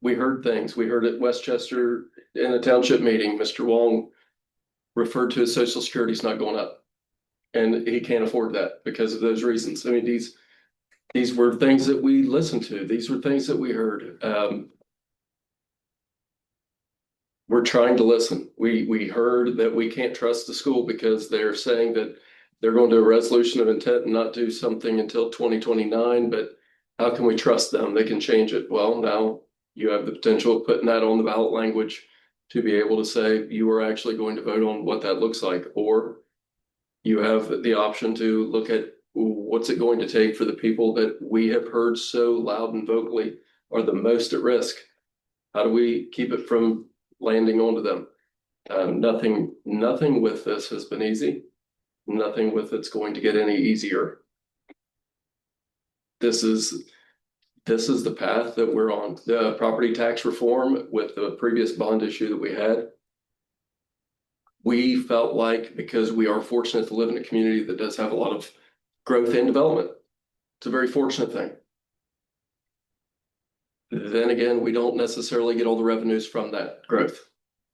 We heard things. We heard at Westchester in a township meeting, Mr. Wong referred to his Social Security's not going up, and he can't afford that because of those reasons. I mean, these were things that we listened to. These were things that we heard. We're trying to listen. We heard that we can't trust the school because they're saying that they're going to do a resolution of intent and not do something until 2029, but how can we trust them? They can change it. Well, now you have the potential of putting that on the ballot language to be able to say you are actually going to vote on what that looks like, or you have the option to look at what's it going to take for the people that we have heard so loud and vocally are the most at risk. How do we keep it from landing onto them? Nothing with this has been easy. Nothing with it's going to get any easier. This is the path that we're on. The property tax reform with the previous bond issue that we had, we felt like, because we are fortunate to live in a community that does have a lot of growth and development, it's a very fortunate thing. Then again, we don't necessarily get all the revenues from that growth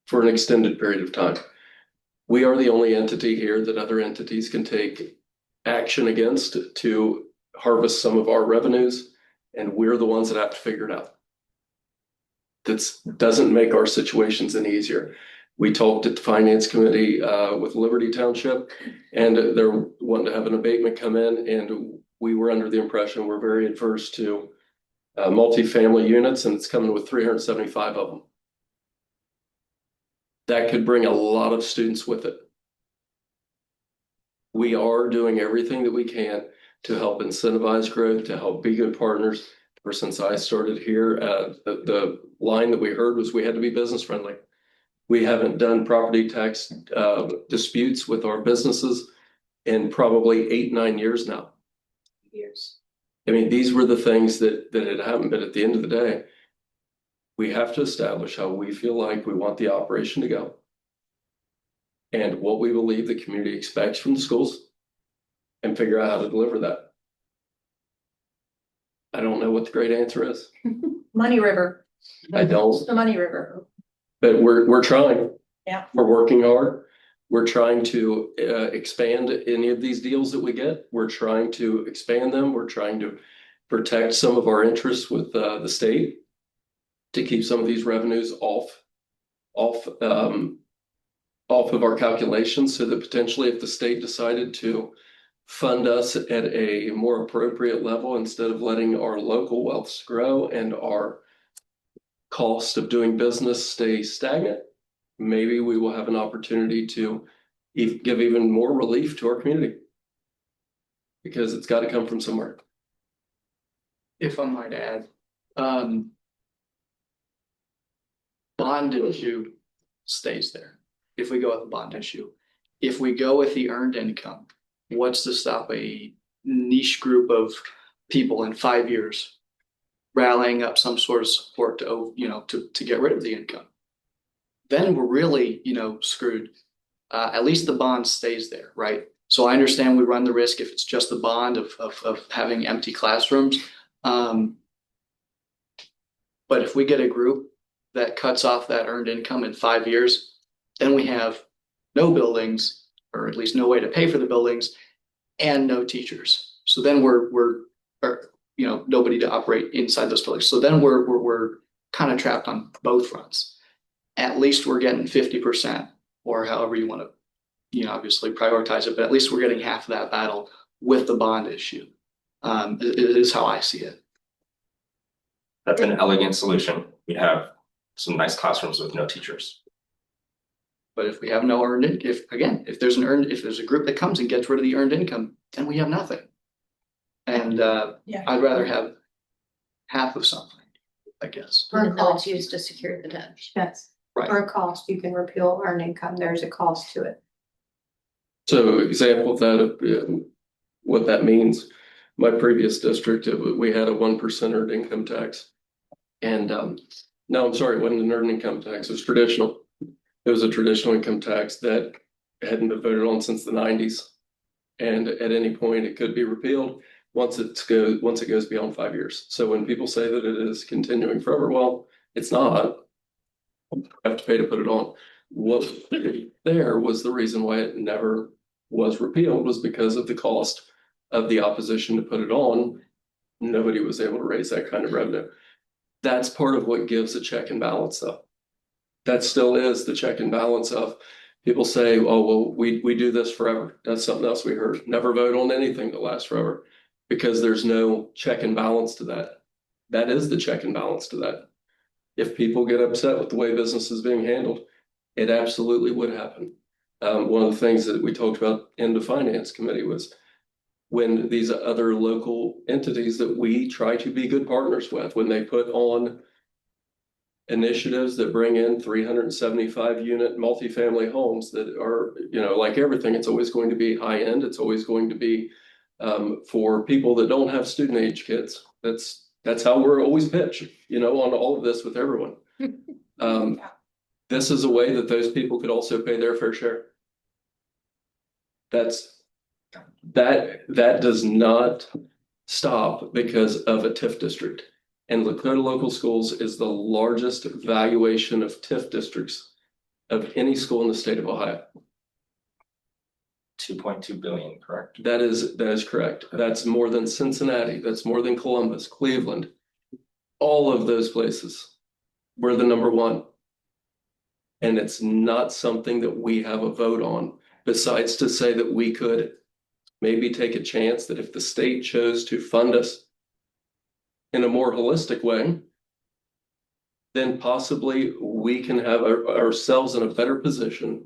for an extended period of time. We are the only entity here that other entities can take action against to harvest some of our revenues, and we're the ones that have to figure it out. That doesn't make our situations any easier. We talked at the finance committee with Liberty Township, and they're wanting to have an abatement come in, and we were under the impression we're very adverse to multifamily units, and it's coming with 375 of them. That could bring a lot of students with it. We are doing everything that we can to help incentivize growth, to help be good partners. Ever since I started here, the line that we heard was we had to be business friendly. We haven't done property tax disputes with our businesses in probably 8-9 years now. I mean, these were the things that had happened, but at the end of the day, we have to establish how we feel like we want the operation to go and what we believe the community expects from the schools and figure out how to deliver that. I don't know what the great answer is.
Money River.
I don't.
It's the Money River.
But we're trying.
Yeah.
We're working hard. We're trying to expand any of these deals that we get. We're trying to expand them. We're trying to protect some of our interests with the state to keep some of these revenues off of our calculations, so that potentially if the state decided to fund us at a more appropriate level, instead of letting our local wealths grow and our cost of doing business stay stagnant, maybe we will have an opportunity to give even more relief to our community, because it's got to come from somewhere.
If I might add, bond issue stays there. If we go with the bond issue, if we go with the earned income, what's to stop a niche group of people in 5 years rallying up some sort of support to get rid of the income? Then we're really, screwed. At least the bond stays there, right? So I understand we run the risk if it's just the bond of having empty classrooms. But if we get a group that cuts off that earned income in 5 years, then we have no buildings, or at least no way to pay for the buildings, and no teachers. So then we're nobody to operate inside those buildings. So then we're kind of trapped on both fronts. At least we're getting 50%, or however you want to, obviously prioritize it, but at least we're getting half of that battle with the bond issue. Is how I see it.
That's an elegant solution. We'd have some nice classrooms with no teachers.
But if we have no earned, if there's a group that comes and gets rid of the earned income, then we have nothing. And I'd rather have half of something, I guess.
And then it's used to secure the debt.
Yes.
Right.
For a cost, you can repeal earned income. There's a cost to it.
So example of that, what that means, my previous district, we had a 1% earned income tax. And no, I'm sorry, it wasn't an earned income tax, it was traditional. It was a traditional income tax that hadn't been voted on since the 90s. And at any point it could be repealed once it goes beyond 5 years. So when people say that it is continuing forever, well, it's not. You have to pay to put it on. What there was the reason why it never was repealed, was because of the cost of the opposition to put it on. Nobody was able to raise that kind of revenue. That's part of what gives a check and balance, though. That still is the check and balance of people say, oh, well, we do this forever. That's something else we heard. Never vote on anything that lasts forever, because there's no check and balance to that. That is the check and balance to that. If people get upset with the way business is being handled, it absolutely would happen. One of the things that we talked about in the finance committee was when these other local entities that we try to be good partners with, when they put on initiatives that bring in 375 unit multifamily homes that are, like everything, it's always going to be high end. It's always going to be for people that don't have student age kids. That's how we're always pitched, on all of this with everyone. This is a way that those people could also pay their fair share. That does not stop because of a TIF district. And Lakota Local Schools is the largest valuation of TIF districts of any school in the state of Ohio.
2.2 billion, correct?
That is correct. That's more than Cincinnati. That's more than Columbus, Cleveland. All of those places. We're the number one. And it's not something that we have a vote on, besides to say that we could maybe take a chance that if the state chose to fund us in a more holistic way, then possibly we can have ourselves in a better position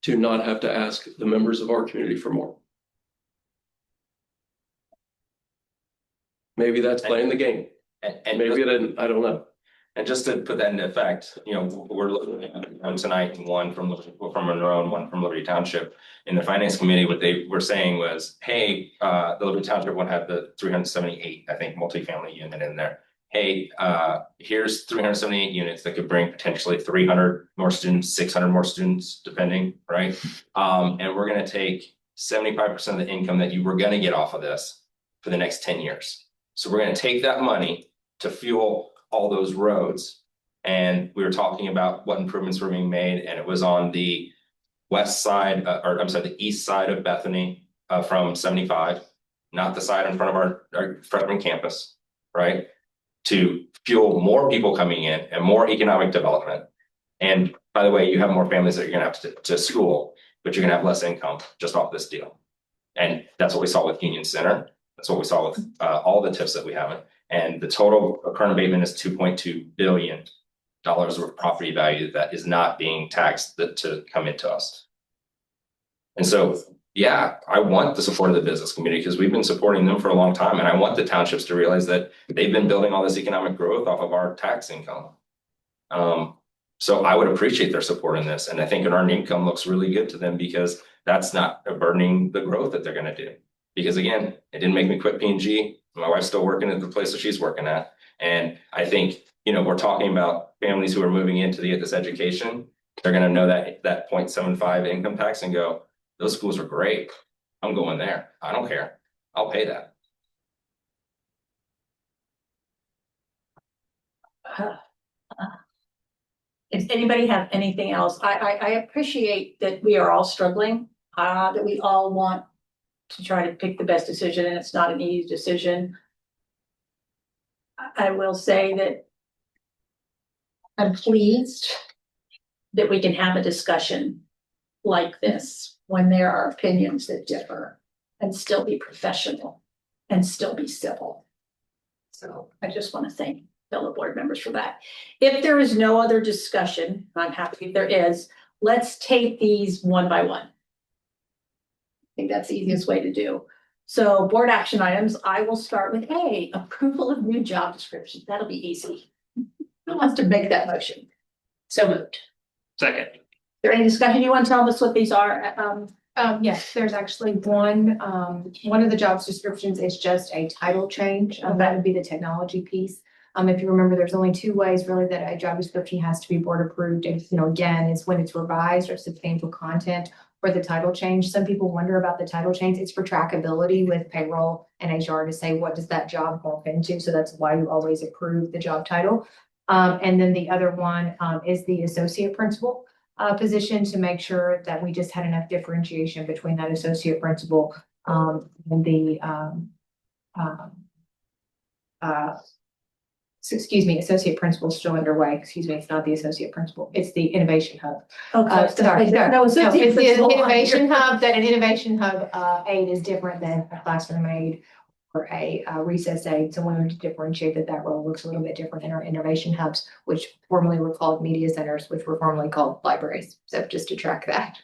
to not have to ask the members of our community for more. Maybe that's playing the game.
And
Maybe it didn't, I don't know.
And just to put that into effect, we're looking at tonight, one from Monroe and one from Liberty Township. In the finance committee, what they were saying was, hey, the Liberty Township one had the 378, I think, multifamily unit in there. Hey, here's 378 units that could bring potentially 300 more students, 600 more students, depending, right? And we're gonna take 75% of the income that you were gonna get off of this for the next 10 years. So we're gonna take that money to fuel all those roads. And we were talking about what improvements were being made, and it was on the west side, the east side of Bethany, from 75, not the side in front of our freshman campus, right? To fuel more people coming in and more economic development. And by the way, you have more families that you're gonna have to school, but you're gonna have less income just off this deal. And that's what we saw with Union Center. That's what we saw with all the TIFs that we haven't. And the total current abatement is $2.2 billion of property value that is not being taxed to come into us. And so, yeah, I want the support of the business community because we've been supporting them for a long time. And I want the townships to realize that they've been building all this economic growth off of our tax income. So I would appreciate their support in this. And I think an earned income looks really good to them because that's not burdening the growth that they're going to do. Because again, it didn't make me quit P&G. My wife's still working at the place that she's working at. And I think, we're talking about families who are moving in to get this education. They're going to know that 0.75 income tax and go, those schools are great. I'm going there. I don't care. I'll pay that.
Does anybody have anything else? I appreciate that we are all struggling, that we all want to try to pick the best decision, and it's not an easy decision. I will say that I'm pleased that we can have a discussion like this when there are opinions that differ and still be professional and still be civil. So I just want to thank fellow board members for that. If there is no other discussion, I'm happy if there is, let's take these one by one. I think that's the easiest way to do. So board action items, I will start with A, approval of new job descriptions. That'll be easy. Who wants to make that motion?
So moved.
Second.
Is there any discussion? You want to tell us what these are?
Yes, there's actually one of the job descriptions is just a title change. That would be the technology piece. If you remember, there's only two ways really that a job description has to be board approved. And, again, it's when it's revised or substantial content or the title change. Some people wonder about the title change. It's for trackability with payroll and HR to say, what does that job morph into? So that's why you always approve the job title. And then the other one is the associate principal position to make sure that we just had enough differentiation between that associate principal and the associate principal is still underway. It's not the associate principal. It's the innovation hub. Sorry. No, it's the innovation hub. That an innovation hub aide is different than a classroom aide or a recess aide. So we wanted to differentiate that role looks a little bit different in our innovation hubs, which formerly were called media centers, which were formerly called libraries. So just to track that.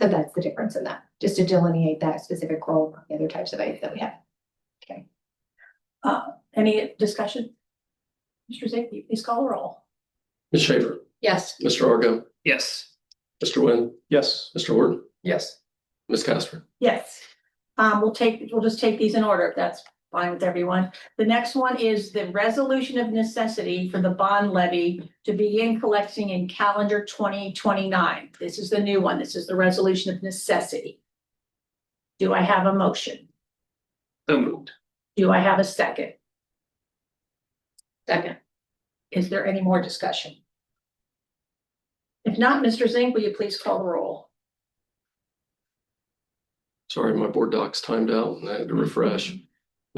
So that's the difference in that, just to delineate that specific role from the other types of aides that we have.
Okay. Any discussion? Mr. Zink, please call the roll.
Ms. Schaefer,
Yes.
Mr. Argo,
Yes.
Mr. Wynn,
Yes.
Mr. Horton,
Yes.
Ms. Casper.
Yes. We'll just take these in order if that's fine with everyone. The next one is the resolution of necessity for the bond levy to begin collecting in calendar 2029. This is the new one. This is the resolution of necessity. Do I have a motion?
So moved.
Do I have a second?
Second.
Is there any more discussion? If not, Mr. Zink, will you please call the roll?
Sorry, my board doc's timed out and I had to refresh.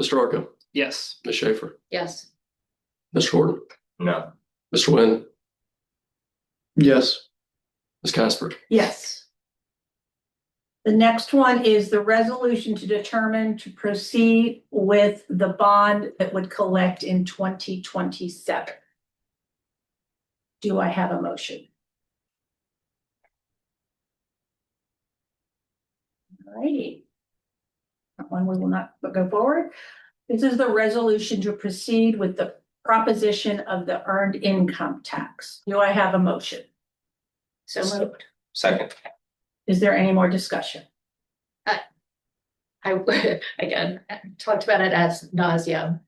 Mr. Argo,
Yes.
Ms. Schaefer,
Yes.
Mr. Horton,
No.
Mr. Wynn,
Yes.
Ms. Casper.
Yes. The next one is the resolution to determine to proceed with the bond that would collect in 2027. Do I have a motion? All righty. That one we will not go forward. This is the resolution to proceed with the proposition of the earned income tax. Do I have a motion?
So moved.
Second.
Is there any more discussion?
I again talked about it as nauseam.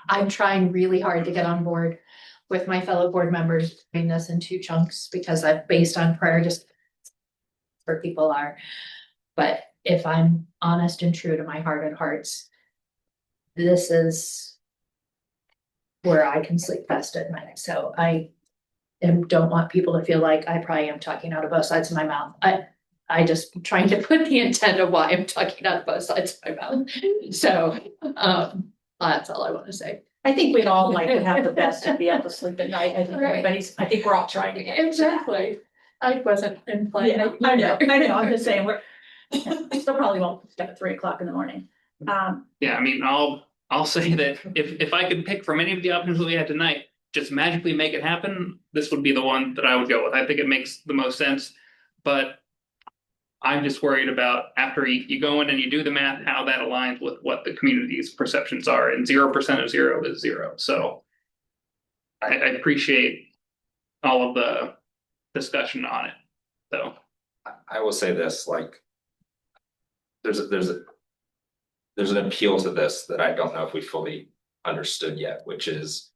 I'm trying really hard to get on board with my fellow board members doing this in 2 chunks because I've based on prior just where people are. But if I'm honest and true to my heart and hearts, this is where I can sleep best at night. So I don't want people to feel like I probably am talking out of both sides of my mouth. I just trying to put the intent of why I'm talking out of both sides of my mouth. So that's all I want to say.
I think we'd all like to have the best and be able to sleep at night. I think we're all trying to get.
Exactly. I wasn't implying.
Yeah, I know, I'm just saying, we're, still probably won't start at 3 o'clock in the morning.
Yeah, I mean, I'll say that if I could pick from any of the options that we had tonight, just magically make it happen, this would be the one that I would go with. I think it makes the most sense. But I'm just worried about after you go in and you do the math, how that aligns with what the community's perceptions are, and 0% of 0 is 0. So I appreciate all of the discussion on it. So
I will say this, like, there's an appeal to this that I don't know if we fully understood yet, which is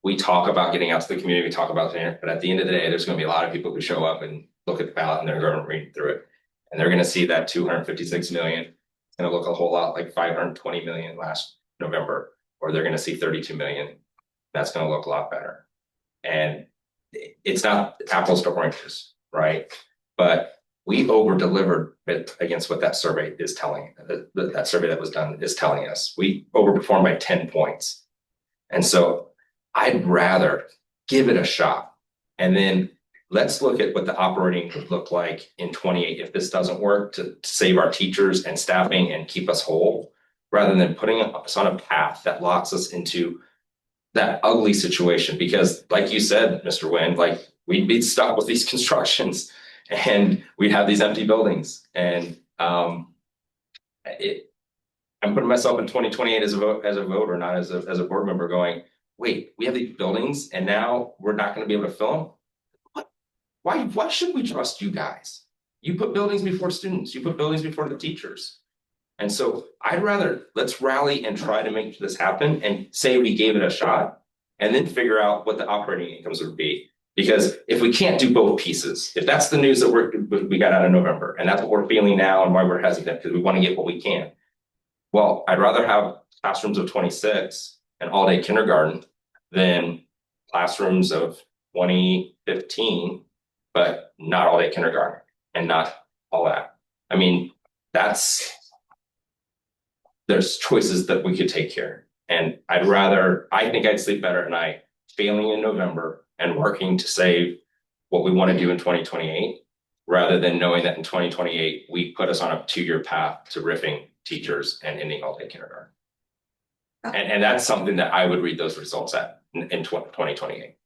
we talk about getting out to the community, we talk about it, but at the end of the day, there's going to be a lot of people who show up and look at the ballot and they're going to read through it. And they're going to see that 256 million. It's going to look a whole lot like 520 million last November, or they're going to see 32 million. That's going to look a lot better. And it's not apples to oranges, right? But we over delivered against what that survey is telling. That survey that was done is telling us we overperformed by 10 points. And so I'd rather give it a shot. And then let's look at what the operating would look like in 28 if this doesn't work to save our teachers and staffing and keep us whole, rather than putting us on a path that locks us into that ugly situation. Because like you said, Mr. Wynn, like we'd be stuck with these constructions and we'd have these empty buildings. And I'm putting myself in 2028 as a voter, not as a board member, going, wait, we have these buildings and now we're not going to be able to fill them. Why should we trust you guys? You put buildings before students, you put buildings before the teachers. And so I'd rather let's rally and try to make this happen and say we gave it a shot and then figure out what the operating incomes would be. Because if we can't do both pieces, if that's the news that we got out of November and that's what we're feeling now and why we're hesitant because we want to get what we can. Well, I'd rather have classrooms of 26 and all-day kindergarten than classrooms of 2015, but not all-day kindergarten and not all that. I mean, there's choices that we could take here. And I think I'd sleep better at night failing in November and working to save what we want to do in 2028, rather than knowing that in 2028, we put us on a 2-year path to riffing teachers and ending all-day kindergarten. And that's something that I would read those results at in 2028.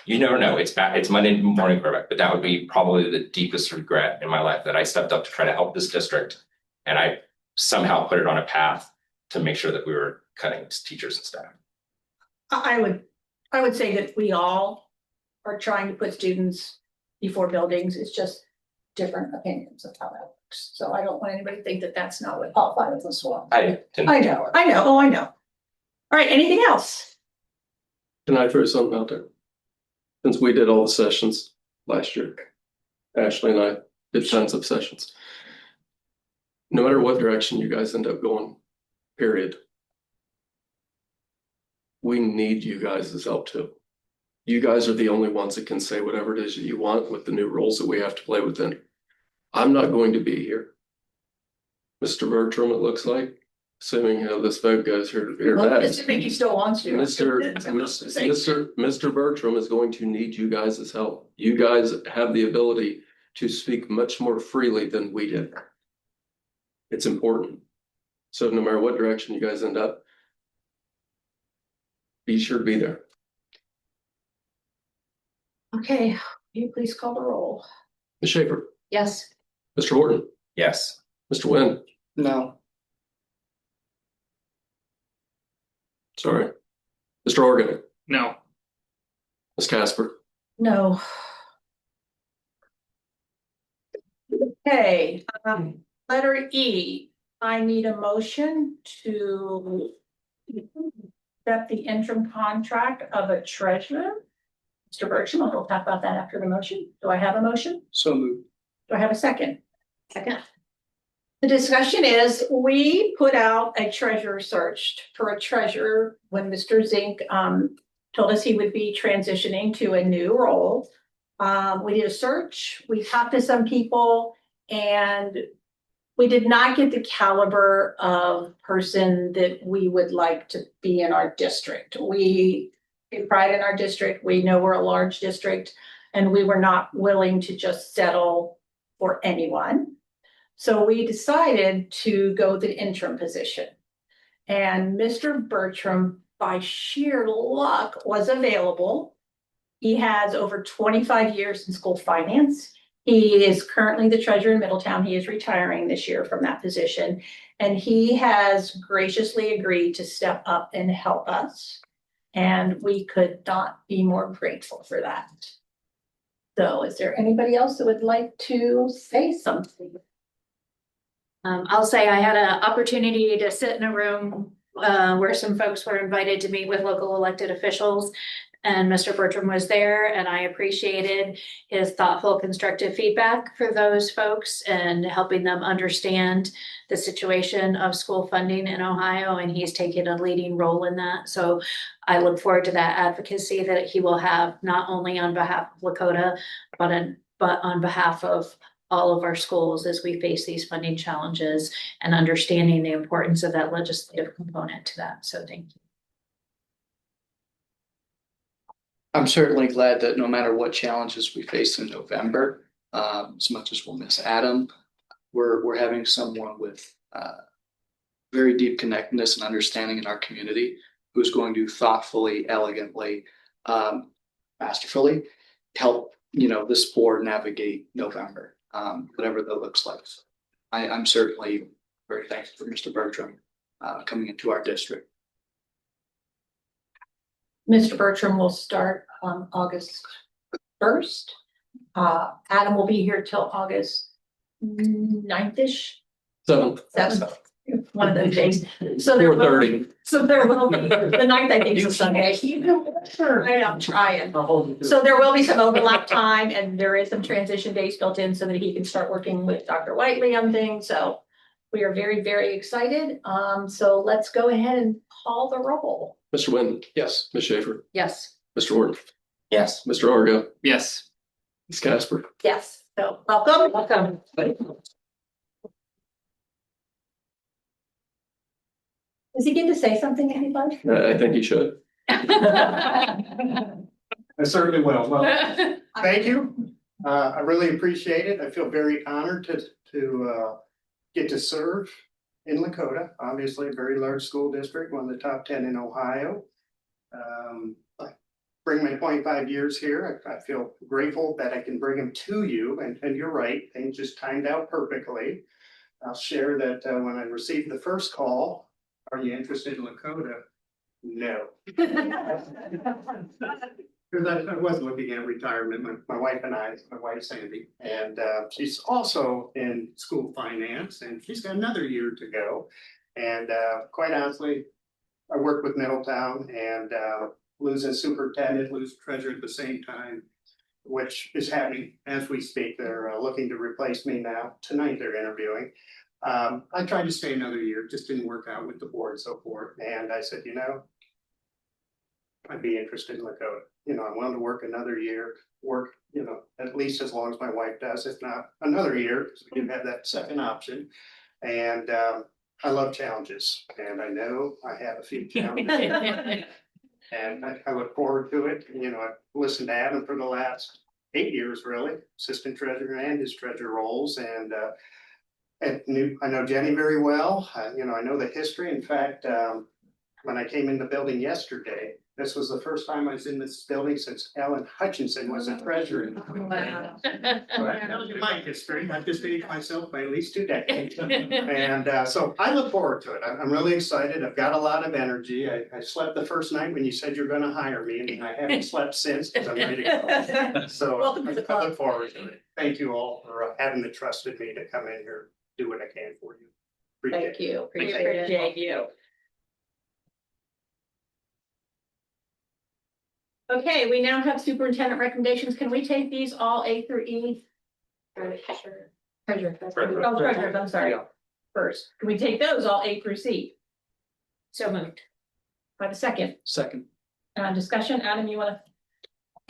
You never know. It's Monday morning quarterback, but that would be probably the deepest regret in my life, that I stepped up to try to help this district and I somehow put it on a path to make sure that we were cutting teachers and staff.
I would say that we all are trying to put students before buildings. It's just different opinions of how that works. So I don't want anybody to think that that's not what all 5 of us want. I know. All right, anything else?
Can I throw something out there? Since we did all the sessions last year, Ashley and I did tons of sessions. No matter what direction you guys end up going, period, we need you guys' help too. You guys are the only ones that can say whatever it is that you want with the new rules that we have to play within. I'm not going to be here. Mr. Bertram, it looks like, assuming how this vote goes here next.
I think he still wants to.
Mr. Bertram is going to need you guys' help. You guys have the ability to speak much more freely than we did. It's important. So no matter what direction you guys end up, be sure to be there.
Okay, will you please call the roll?
Ms. Schaefer,
Yes.
Mr. Horton,
Yes.
Mr. Nguyen,
No.
sorry, Mr. Organ,
No.
Ms. Casper.
No. Okay, letter E, I need a motion to accept the interim contract of a treasurer. Mr. Bertram, we'll talk about that after the motion. Do I have a motion?
So moved.
Do I have a second?
Second.
The discussion is, we put out a treasurer search for a treasurer when Mr. Zink told us he would be transitioning to a new role. We did a search, we talked to some people, and we did not get the caliber of person that we would like to be in our district. We take pride in our district, we know we're a large district, and we were not willing to just settle for anyone. So we decided to go the interim position. And Mr. Bertram, by sheer luck, was available. He has over 25 years in school finance. He is currently the treasurer in Middletown. He is retiring this year from that position. And he has graciously agreed to step up and help us. And we could not be more grateful for that. So is there anybody else that would like to say something?
I'll say I had an opportunity to sit in a room where some folks were invited to meet with local elected officials. And Mr. Bertram was there, and I appreciated his thoughtful, constructive feedback for those folks and helping them understand the situation of school funding in Ohio. And he's taken a leading role in that. So I look forward to that advocacy that he will have, not only on behalf of Lakota, but on behalf of all of our schools as we face these funding challenges, and understanding the importance of that legislative component to that. So thank you.
I'm certainly glad that no matter what challenges we face in November, as much as we'll miss Adam, we're having someone with very deep connectedness and understanding in our community who's going to thoughtfully, elegantly, masterfully help this board navigate November, whatever that looks like. I'm certainly very thankful for Mr. Bertram coming into our district.
Mr. Bertram will start on August 1st. Adam will be here till August 9th-ish,
7th.
one of those days. So there will,
4:30.
so there will be, the 9th, I think, is a Sunday. I'm trying. So there will be some overlap time, and there is some transition days built in so that he can start working with Dr. Whiteley on things. So we are very, very excited. So let's go ahead and call the roll.
Mr. Nguyen,
Yes.
Ms. Schaefer,
Yes.
Mr. Horton,
Yes.
Mr. Argo,
Yes.
Ms. Casper.
Yes, so welcome. Welcome. Does he get to say something, anybody?
I think you should.
I certainly will. Well, thank you. I really appreciate it. I feel very honored to get to serve in Lakota, obviously a very large school district, one of the top 10 in Ohio. I bring my 25 years here. I feel grateful that I can bring them to you, and you're right, things just timed out perfectly. I'll share that when I received the first call, are you interested in Lakota? No. Because I was looking at retirement, my wife and I, my wife Sandy, and she's also in school finance, and she's got another year to go. And quite honestly, I work with Middletown, and losing superintendent, lose treasurer at the same time, which is happening as we speak. They're looking to replace me now. Tonight they're interviewing. I tried to stay another year, just didn't work out with the board and so forth. And I said, I'd be interested in Lakota. I'm willing to work another year, at least as long as my wife does, if not another year, because we do have that second option. And I love challenges, and I know I have a few challenges. And I look forward to it. I've listened to Adam for the last 8 years, really, assistant treasurer and his treasurer roles. And I know Jenny very well. I know the history. In fact, when I came in the building yesterday, this was the first time I was in this building since Ellen Hutchinson was a treasurer.
Wow.
So I know my history. I've just aged myself by at least 2 decades. And so I look forward to it. I'm really excited. I've got a lot of energy. I slept the first night when you said you're going to hire me, and I haven't slept since because I'm ready to go. So
Welcome to the club.
I look forward to it. Thank you all for having trusted me to come in here, do what I can for you. Appreciate
Thank you.
Appreciate it.
Appreciate you. Okay, we now have superintendent recommendations. Can we take these all A through E?
Treasurer.
Oh, treasurers, I'm sorry. First, can we take those all A through C?
So moved.
By the second,
Second.
discussion, Adam, you wanna?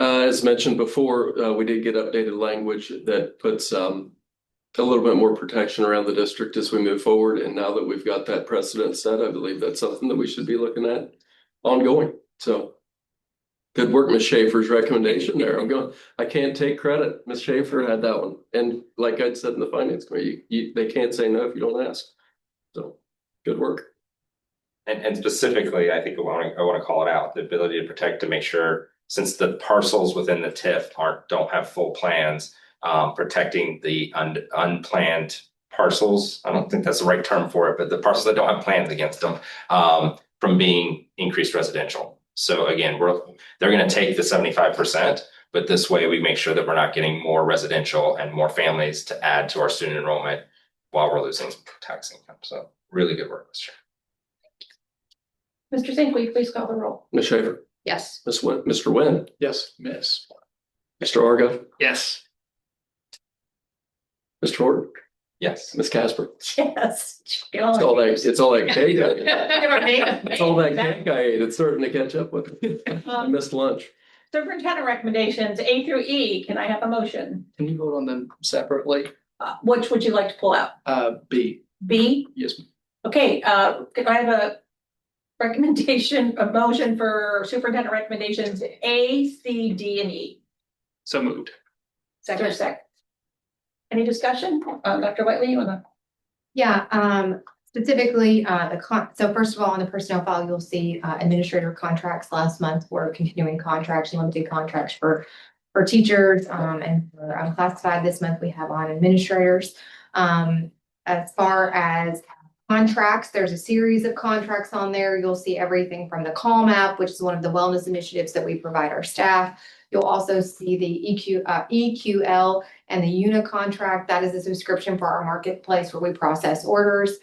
As mentioned before, we did get updated language that puts a little bit more protection around the district as we move forward. And now that we've got that precedent set, I believe that's something that we should be looking at ongoing. So good work, Ms. Schaefer's recommendation there. I can't take credit. Ms. Schaefer had that one. And like I'd said in the finance committee, they can't say no if you don't ask. So good work.
And specifically, I think I want to call it out, the ability to protect, to make sure, since the parcels within the TIF don't have full plans, protecting the unplanned parcels. I don't think that's the right term for it, but the parcels that don't have plans against them, from being increased residential. So again, they're going to take the 75%, but this way we make sure that we're not getting more residential and more families to add to our student enrollment while we're losing tax income. So really good work, Mr.
Mr. Zink, will you please call the roll?
Ms. Schaefer,
Yes.
Mr. Nguyen,
Yes, miss.
Mr. Argo,
Yes.
Mr. Horton,
Yes.
Ms. Casper.
Yes.
It's all that cake. It's all that cake
Exactly.
I ate. It's starting to catch up with me. I missed lunch.
Superintendent recommendations, A through E, can I have a motion?
Can we vote on them separately?
Which would you like to pull out?
B.
B?
Yes.
Okay, can I have a recommendation, a motion for superintendent recommendations A, C, D, and E?
So moved.
Second. Any discussion? Dr. Whiteley, you wanna?
Yeah, specifically, so first of all, on the personnel file, you'll see administrator contracts. Last month were continuing contracts, limited contracts for teachers, and for unclassified. This month we have on administrators. As far as contracts, there's a series of contracts on there. You'll see everything from the Calm app, which is one of the wellness initiatives that we provide our staff. You'll also see the EQL and the UNA contract. That is a subscription for our marketplace where we process orders.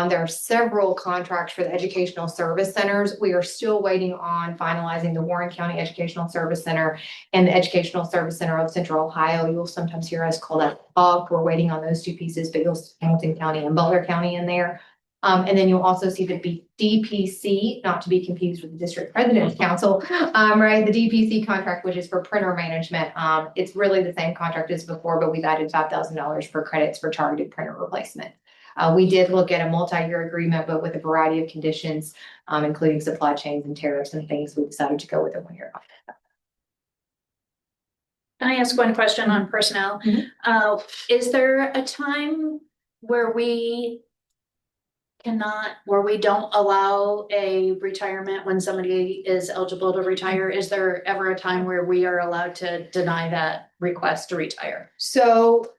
There are several contracts for the educational service centers. We are still waiting on finalizing the Warren County Educational Service Center and the Educational Service Center of Central Ohio. You'll sometimes hear us call that off. We're waiting on those two pieces, but you'll see Hamilton County and Butler County in there. And then you'll also see the DPC, not to be confused with the District President's Council, right? The DPC contract, which is for printer management. It's really the same contract as before, but we've added $5,000 for credits for targeted printer replacement. We did look at a multi-year agreement, but with a variety of conditions, including supply chains and tariffs and things, we decided to go with a 1-year contract.
Can I ask one question on personnel? Is there a time where we don't allow a retirement when somebody is eligible to retire? Is there ever a time where we are allowed to deny that request to retire?
So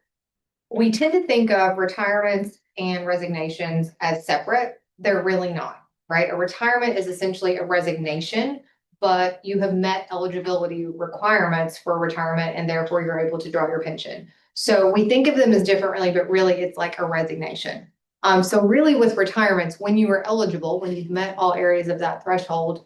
we tend to think of retirements and resignations as separate. They're really not, right? A retirement is essentially a resignation, but you have met eligibility requirements for retirement and therefore you're able to draw your pension. So we think of them as differently, but really it's like a resignation. So really with retirements, when you are eligible, when you've met all areas of that threshold,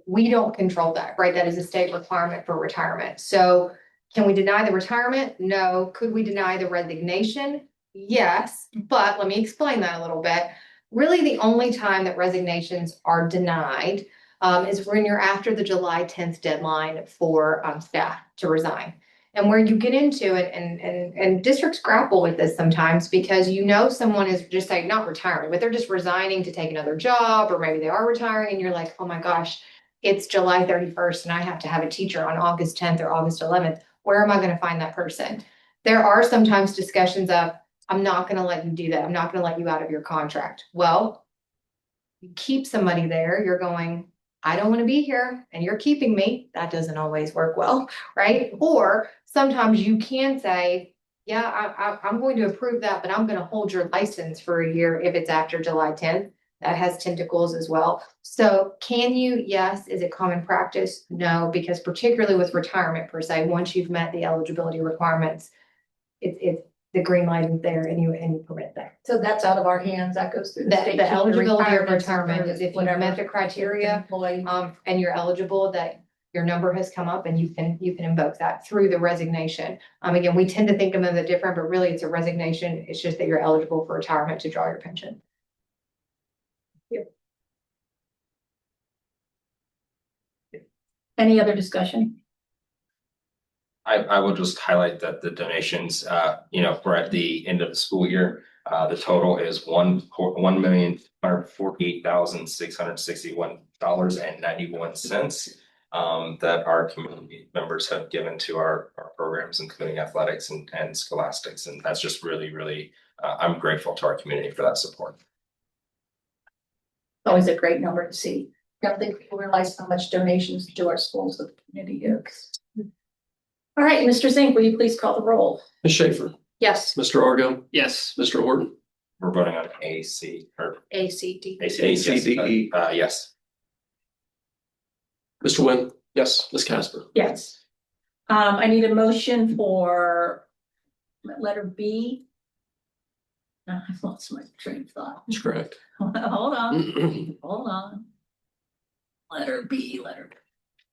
we don't control that, right? That is a state requirement for retirement. So can we deny the retirement? No. Could we deny the resignation? Yes. But let me explain that a little bit. Really, the only time that resignations are denied is when you're after the July 10th deadline for staff to resign. And where you get into it, and districts grapple with this sometimes because someone is just saying not retiring, but they're just resigning to take another job, or maybe they are retiring and you're like, oh my gosh, it's July 31st and I have to have a teacher on August 10th or August 11th. Where am I going to find that person? There are sometimes discussions of, I'm not gonna let you do that. I'm not gonna let you out of your contract. Well, you keep somebody there, you're going, I don't want to be here and you're keeping me. That doesn't always work well, right? Or sometimes you can say, yeah, I'm going to approve that, but I'm going to hold your license for a year if it's after July 10th. That has tentacles as well. So can you? Yes. Is it common practice? No, because particularly with retirement per se, once you've met the eligibility requirements, it's the green light is there and you permit that.
So that's out of our hands, that goes through the
The
state.
eligibility of
Retirements
retirement
or
is if you've
whatever.
met the criteria,
Employee.
and you're eligible, that your number has come up and you can invoke that through the resignation. Again, we tend to think of them as different, but really it's a resignation. It's just that you're eligible for retirement to draw your pension.
Any other discussion?
I will just highlight that the donations, we're at the end of the school year. The total is $1,448,661.91. That our community members have given to our programs, including athletics and scholastics. And that's just really, really, I'm grateful to our community for that support.
Always a great number to see. I don't think people realize how much donations to our schools the community gives. All right, Mr. Zink, will you please call the roll?
Ms. Schaefer,
Yes,
Mr. Argo,
Yes.
Mr. Horton,
We're voting on AC or
ACD.
ACDE.
Yes.
Mr. Wynn. Yes. Ms. Casper.
Yes. I need a motion for letter B. I've lost my train of thought.
That's correct.
Hold on, hold on. Letter B.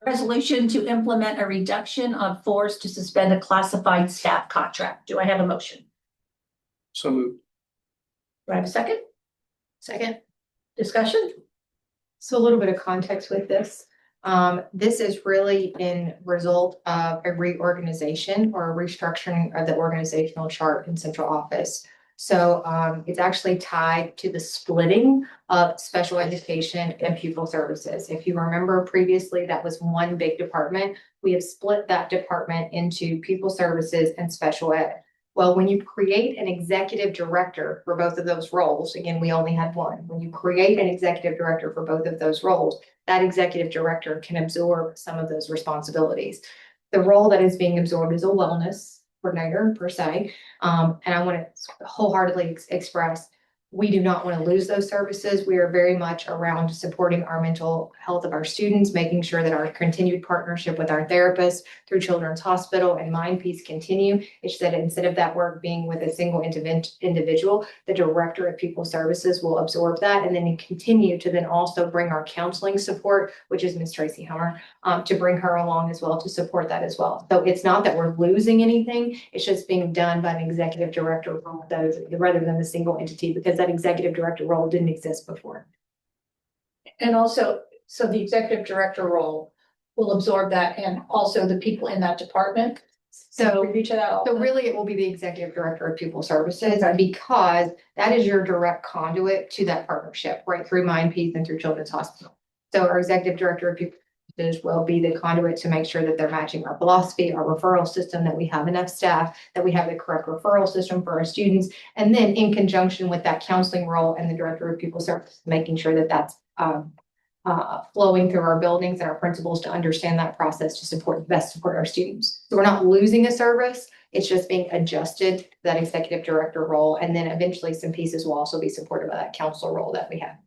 Resolution to implement a reduction of force to suspend a classified staff contract. Do I have a motion?
So moved.
Do I have a second?
Second.
Discussion?
So a little bit of context with this. This is really in result of a reorganization or a restructuring of the organizational chart in central office. So it's actually tied to the splitting of special education and pupil services. If you remember previously, that was one big department. We have split that department into pupil services and special ed. Well, when you create an executive director for both of those roles, again, we only had one. When you create an executive director for both of those roles, that executive director can absorb some of those responsibilities. The role that is being absorbed is a wellness coordinator per se. And I want to wholeheartedly express, we do not want to lose those services. We are very much around supporting our mental health of our students, making sure that our continued partnership with our therapists through Children's Hospital and Mind Peace continue. It's that instead of that work being with a single individual, the director of pupil services will absorb that and then continue to then also bring our counseling support, which is Ms. Tracy Hummer, to bring her along as well to support that as well. So it's not that we're losing anything. It's just being done by an executive director role rather than the single entity, because that executive director role didn't exist before.
And also, so the executive director role will absorb that and also the people in that department.
So
So
really it will be the executive director of pupil services because that is your direct conduit to that partnership, right through Mind Peace and through Children's Hospital. So our executive director of pupil services will be the conduit to make sure that they're matching our philosophy, our referral system, that we have enough staff, that we have the correct referral system for our students. And then in conjunction with that counseling role and the director of pupil services, making sure that that's flowing through our buildings and our principals to understand that process to best support our students. So we're not losing a service. It's just being adjusted to that executive director role. And then eventually some pieces will also be supported by that counselor role that we have.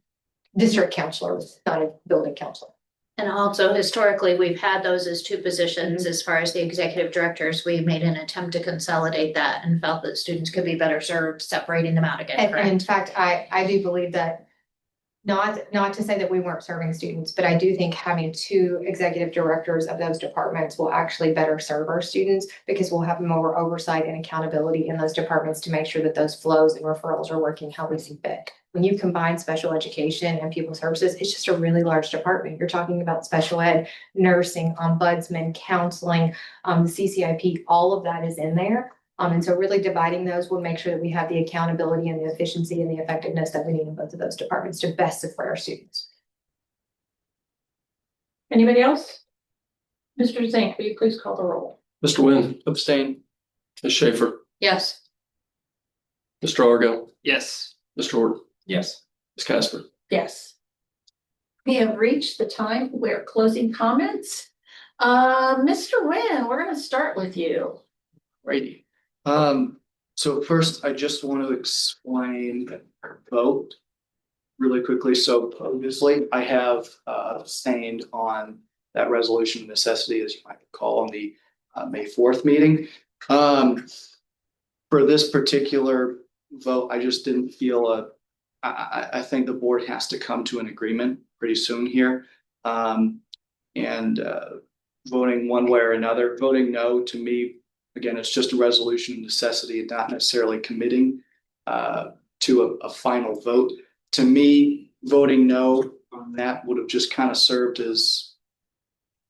District counselor, not a building counselor.
And also historically, we've had those as two positions. As far as the executive directors, we made an attempt to consolidate that and felt that students could be better served separating them out again.
And in fact, I do believe that not to say that we weren't serving students, but I do think having two executive directors of those departments will actually better serve our students because we'll have more oversight and accountability in those departments to make sure that those flows and referrals are working how we see fit. When you combine special education and pupil services, it's just a really large department. You're talking about special ed, nursing, ombudsman, counseling, the CCIP, all of that is in there. And so really dividing those will make sure that we have the accountability and the efficiency and the effectiveness that we need in both of those departments to best support our students.
Anybody else? Mr. Zink, will you please call the roll?
Mr. Wynn.
Abstain.
Ms. Schaefer.
Yes.
Mr. Argyle,
Yes.
Mr. Horton,
Yes.
Ms. Casper.
Yes. We have reached the time where closing comments. Mr. Nguyen, we're gonna start with you.
Righty. So first, I just want to explain the vote really quickly. So obviously, I have abstained on that resolution of necessity, as you might recall, on the May 4th meeting. For this particular vote, I just didn't feel I think the board has to come to an agreement pretty soon here. And voting one way or another, voting no to me, again, it's just a resolution of necessity and not necessarily committing to a final vote. To me, voting no on that would have just kind of served as,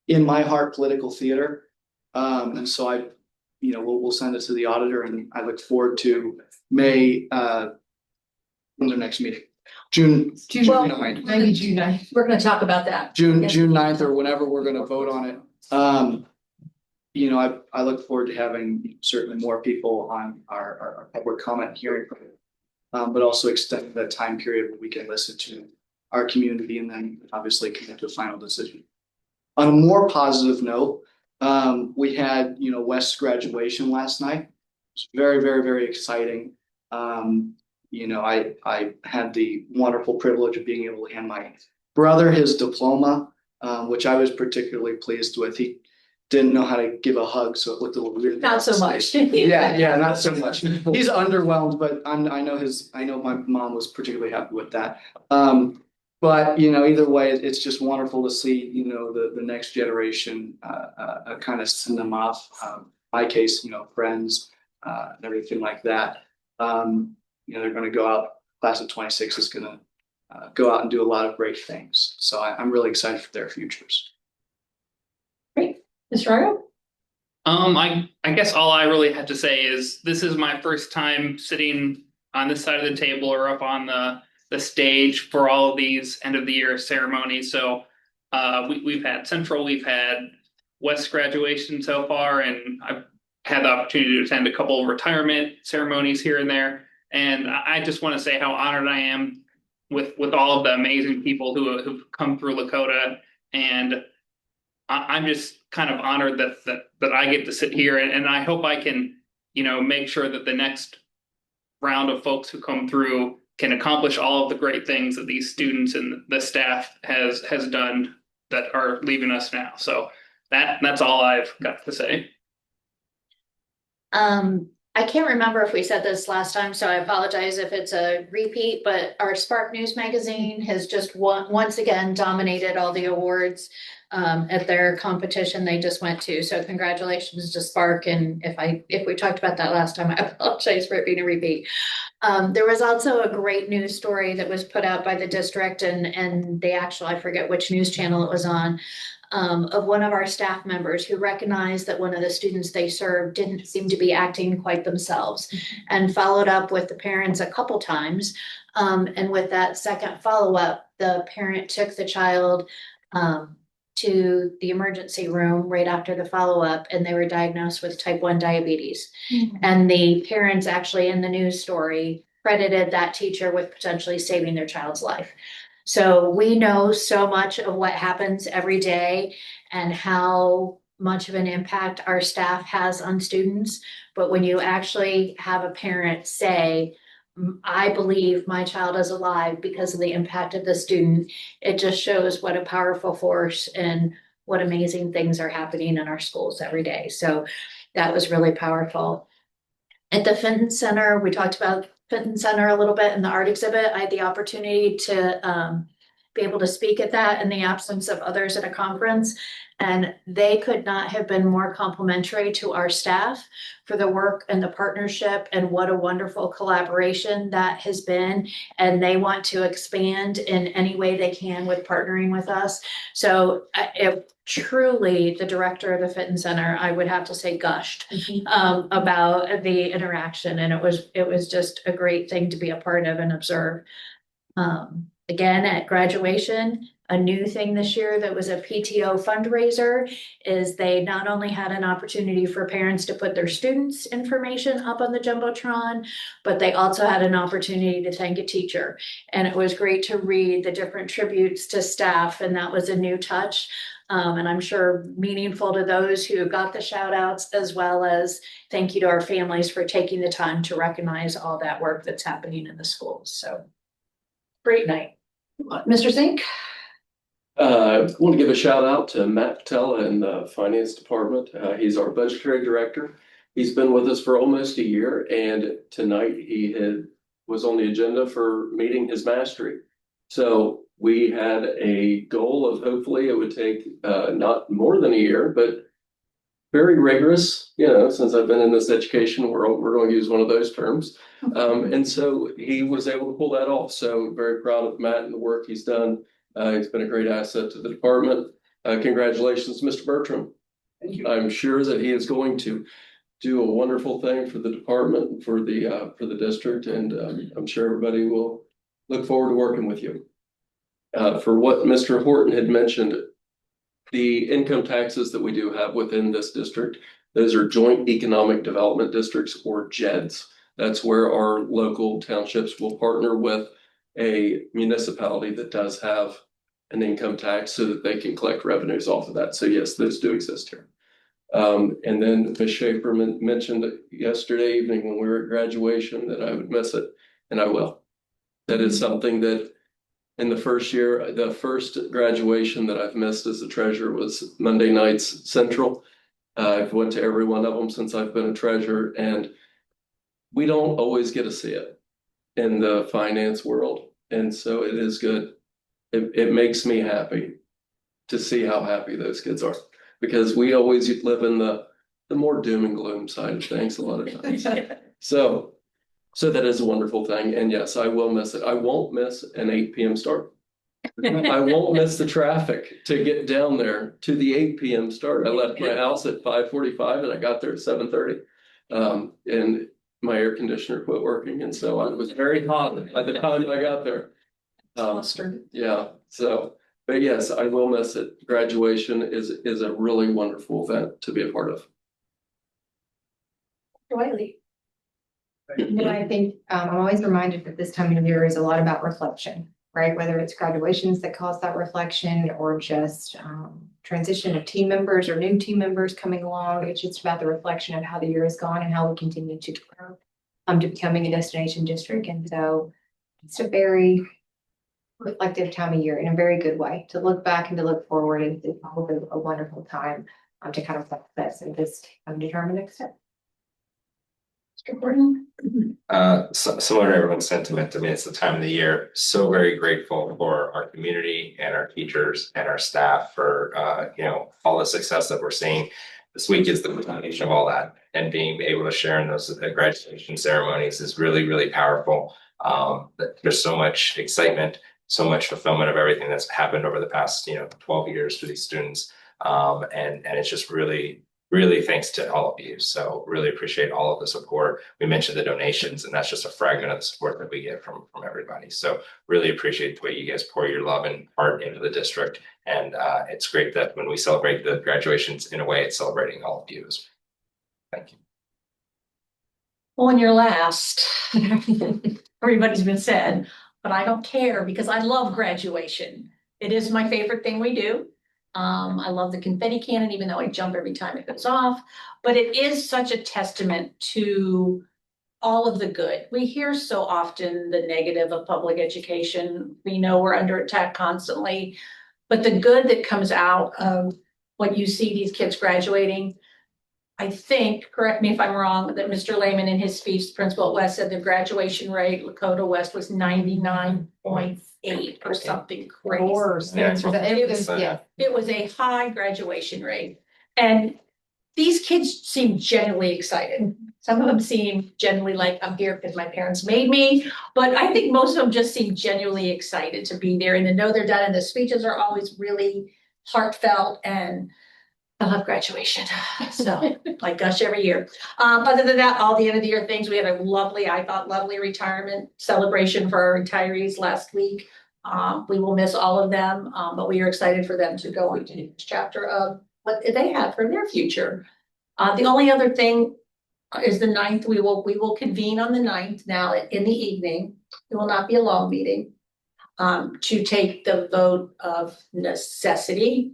in my heart, political theater. And so we'll send it to the auditor, and I look forward to May, when's our next meeting? June 9th.
Maybe June 9th.
We're gonna talk about that.
June
Yes.
9th or whenever we're gonna vote on it. I look forward to having certainly more people on our public comment hearing. But also extending that time period where we can listen to our community and then obviously commit to a final decision. On a more positive note, we had, West's graduation last night. It was very, very, very exciting. I had the wonderful privilege of being able to hand my brother his diploma, which I was particularly pleased with. He didn't know how to give a hug, so it looked a little weird.
Not so much.
Yeah, not so much. He's underwhelmed, but I know my mom was particularly happy with that. But either way, it's just wonderful to see, the next generation kind of send them off. My case, friends, and everything like that. They're going to go out. Class of 26 is going to go out and do a lot of great things. So I'm really excited for their futures.
Great. Mr. Argo?
I guess all I really have to say is this is my first time sitting on this side of the table or up on the stage for all of these end of the year ceremonies. So we've had Central, we've had West graduation so far, and I've had the opportunity to attend a couple of retirement ceremonies here and there. And I just want to say how honored I am with all of the amazing people who've come through Lakota, and I'm just kind of honored that I get to sit here, and I hope I can, make sure that the next round of folks who come through can accomplish all of the great things that these students and the staff has done that are leaving us now. So that's all I've got to say.
I can't remember if we said this last time, so I apologize if it's a repeat, but our Spark News magazine has just once again dominated all the awards at their competition they just went to. So congratulations to Spark. And if we talked about that last time, I apologize for it being a repeat. There was also a great news story that was put out by the district, and they actually, I forget which news channel it was on, of one of our staff members who recognized that one of the students they served didn't seem to be acting quite themselves, and followed up with the parents a couple times. And with that second follow-up, the parent took the child to the emergency room right after the follow-up, and they were diagnosed with type 1 diabetes. And the parents actually in the news story credited that teacher with potentially saving their child's life. So we know so much of what happens every day and how much of an impact our staff has on students. But when you actually have a parent say, I believe my child is alive because of the impact of the student, it just shows what a powerful force and what amazing things are happening in our schools every day. So that was really powerful. At the Fenton Center, we talked about Fenton Center a little bit in the art exhibit. I had the opportunity to be able to speak at that in the absence of others at a conference. And they could not have been more complimentary to our staff for the work and the partnership, and what a wonderful collaboration that has been. And they want to expand in any way they can with partnering with us. So if truly the director of the Fenton Center, I would have to say, gushed about the interaction. And it was just a great thing to be a part of and observe. Again, at graduation, a new thing this year that was a PTO fundraiser, is they not only had an opportunity for parents to put their students' information up on the Jumbotron, but they also had an opportunity to thank a teacher. And it was great to read the different tributes to staff, and that was a new touch. And I'm sure meaningful to those who got the shout outs, as well as thank you to our families for taking the time to recognize all that work that's happening in the schools. So great night.
Mr. Zink?
I want to give a shout out to Matt Patella in the finance department. He's our budgetary director. He's been with us for almost a year, and tonight was on the agenda for meeting his mastery. So we had a goal of hopefully it would take not more than a year, but very rigorous, since I've been in this education world, we're going to use one of those terms. And so he was able to pull that off. So very proud of Matt and the work he's done. He's been a great asset to the department. Congratulations, Mr. Bertram.
Thank you.
I'm sure that he is going to do a wonderful thing for the department, for the district, and I'm sure everybody will look forward to working with you. For what Mr. Horton had mentioned, the income taxes that we do have within this district, those are joint economic development districts, or JEDs. That's where our local townships will partner with a municipality that does have an income tax so that they can collect revenues off of that. So yes, those do exist here. And then Ms. Schaefer mentioned yesterday evening when we were at graduation that I would miss it, and I will. That is something that in the first year, the first graduation that I've missed as a treasurer was Monday nights Central. I've went to every one of them since I've been a treasurer, and we don't always get to see it in the finance world. And so it is good. It makes me happy to see how happy those kids are, because we always live in the more doom and gloom side of things a lot of times. So that is a wonderful thing. And yes, I will miss it. I won't miss an 8 p.m. start. I won't miss the traffic to get down there to the 8 p.m. start. I left my house at 5:45 and I got there at 7:30. And my air conditioner quit working. And so I was very hot by the time I got there. Yeah. So, but yes, I will miss it. Graduation is a really wonderful event to be a part of.
Riley?
I think I'm always reminded that this time of year is a lot about reflection, right? Whether it's graduations that cause that reflection, or just transition of team members or new team members coming along. It's just about the reflection of how the year has gone and how we continue to grow to becoming a destination district. And so it's a very reflective time of year in a very good way to look back and to look forward. And it's probably a wonderful time to kind of reflect this and just determine next step.
Similar to everyone's sentiment, I mean, it's the time of the year. So very grateful for our community and our teachers and our staff for, all the success that we're seeing. This week is the culmination of all that, and being able to share in those graduation ceremonies is really, really powerful. There's so much excitement, so much fulfillment of everything that's happened over the past, 12 years for these students. And it's just really thanks to all of you. So really appreciate all of the support. We mentioned the donations, and that's just a fragment of the support that we get from everybody. So really appreciate the way you guys pour your love and heart into the district. And it's great that when we celebrate the graduations, in a way, it's celebrating all of you. Thank you.
Well, when you're last, everybody's been said, but I don't care because I love graduation. It is my favorite thing we do. I love the confetti cannon, even though I jump every time it goes off, but it is such a testament to all of the good. We hear so often the negative of public education. We know we're under attack constantly, but the good that comes out of what you see these kids graduating, I think, correct me if I'm wrong, that Mr. Lehman in his speech, the principal at West, said the graduation rate, Lakota West, was 99.8 or something crazy. It was a high graduation rate. And these kids seem genuinely excited. Some of them seem genuinely like, I'm here because my parents made me. But I think most of them just seem genuinely excited to be there and to know they're done. And the speeches are always really heartfelt, and I love graduation. So I gush every year. Other than that, all the end of the year things, we had a lovely retirement celebration for our retirees last week. We will miss all of them, but we are excited for them to go on to the next chapter of what they have for their future. The only other thing is the 9th. We will convene on the 9th now in the evening. It will not be a long meeting. To take the vote of necessity.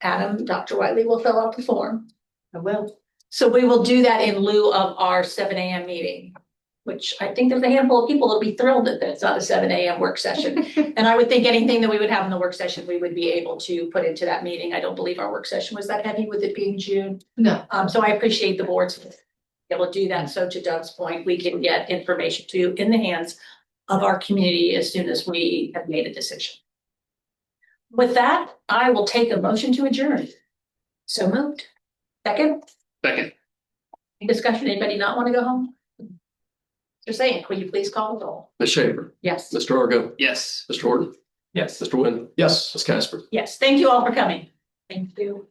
Adam, Dr. Whiteley will fill out the form.
I will.
So we will do that in lieu of our 7 a.m. meeting, which I think there's a handful of people that'll be thrilled that it's not a 7 a.m. work session. And I would think anything that we would have in the work session, we would be able to put into that meeting. I don't believe our work session was that heavy with it being June.
No.
So I appreciate the board's able to do that. So to Doug's point, we can get information to in the hands of our community as soon as we have made a decision. With that, I will take a motion to adjourn.
So moved.
Second,
Second.
any discussion, anybody not want to go home? Just saying, will you please call the roll?
Ms. Schaefer,
Yes.
Mr. Argo,
Yes.
Mr. Horton,
Yes.
Mr. Wynn,
Yes.
Ms. Casper.
Yes, thank you all for coming. Thank you.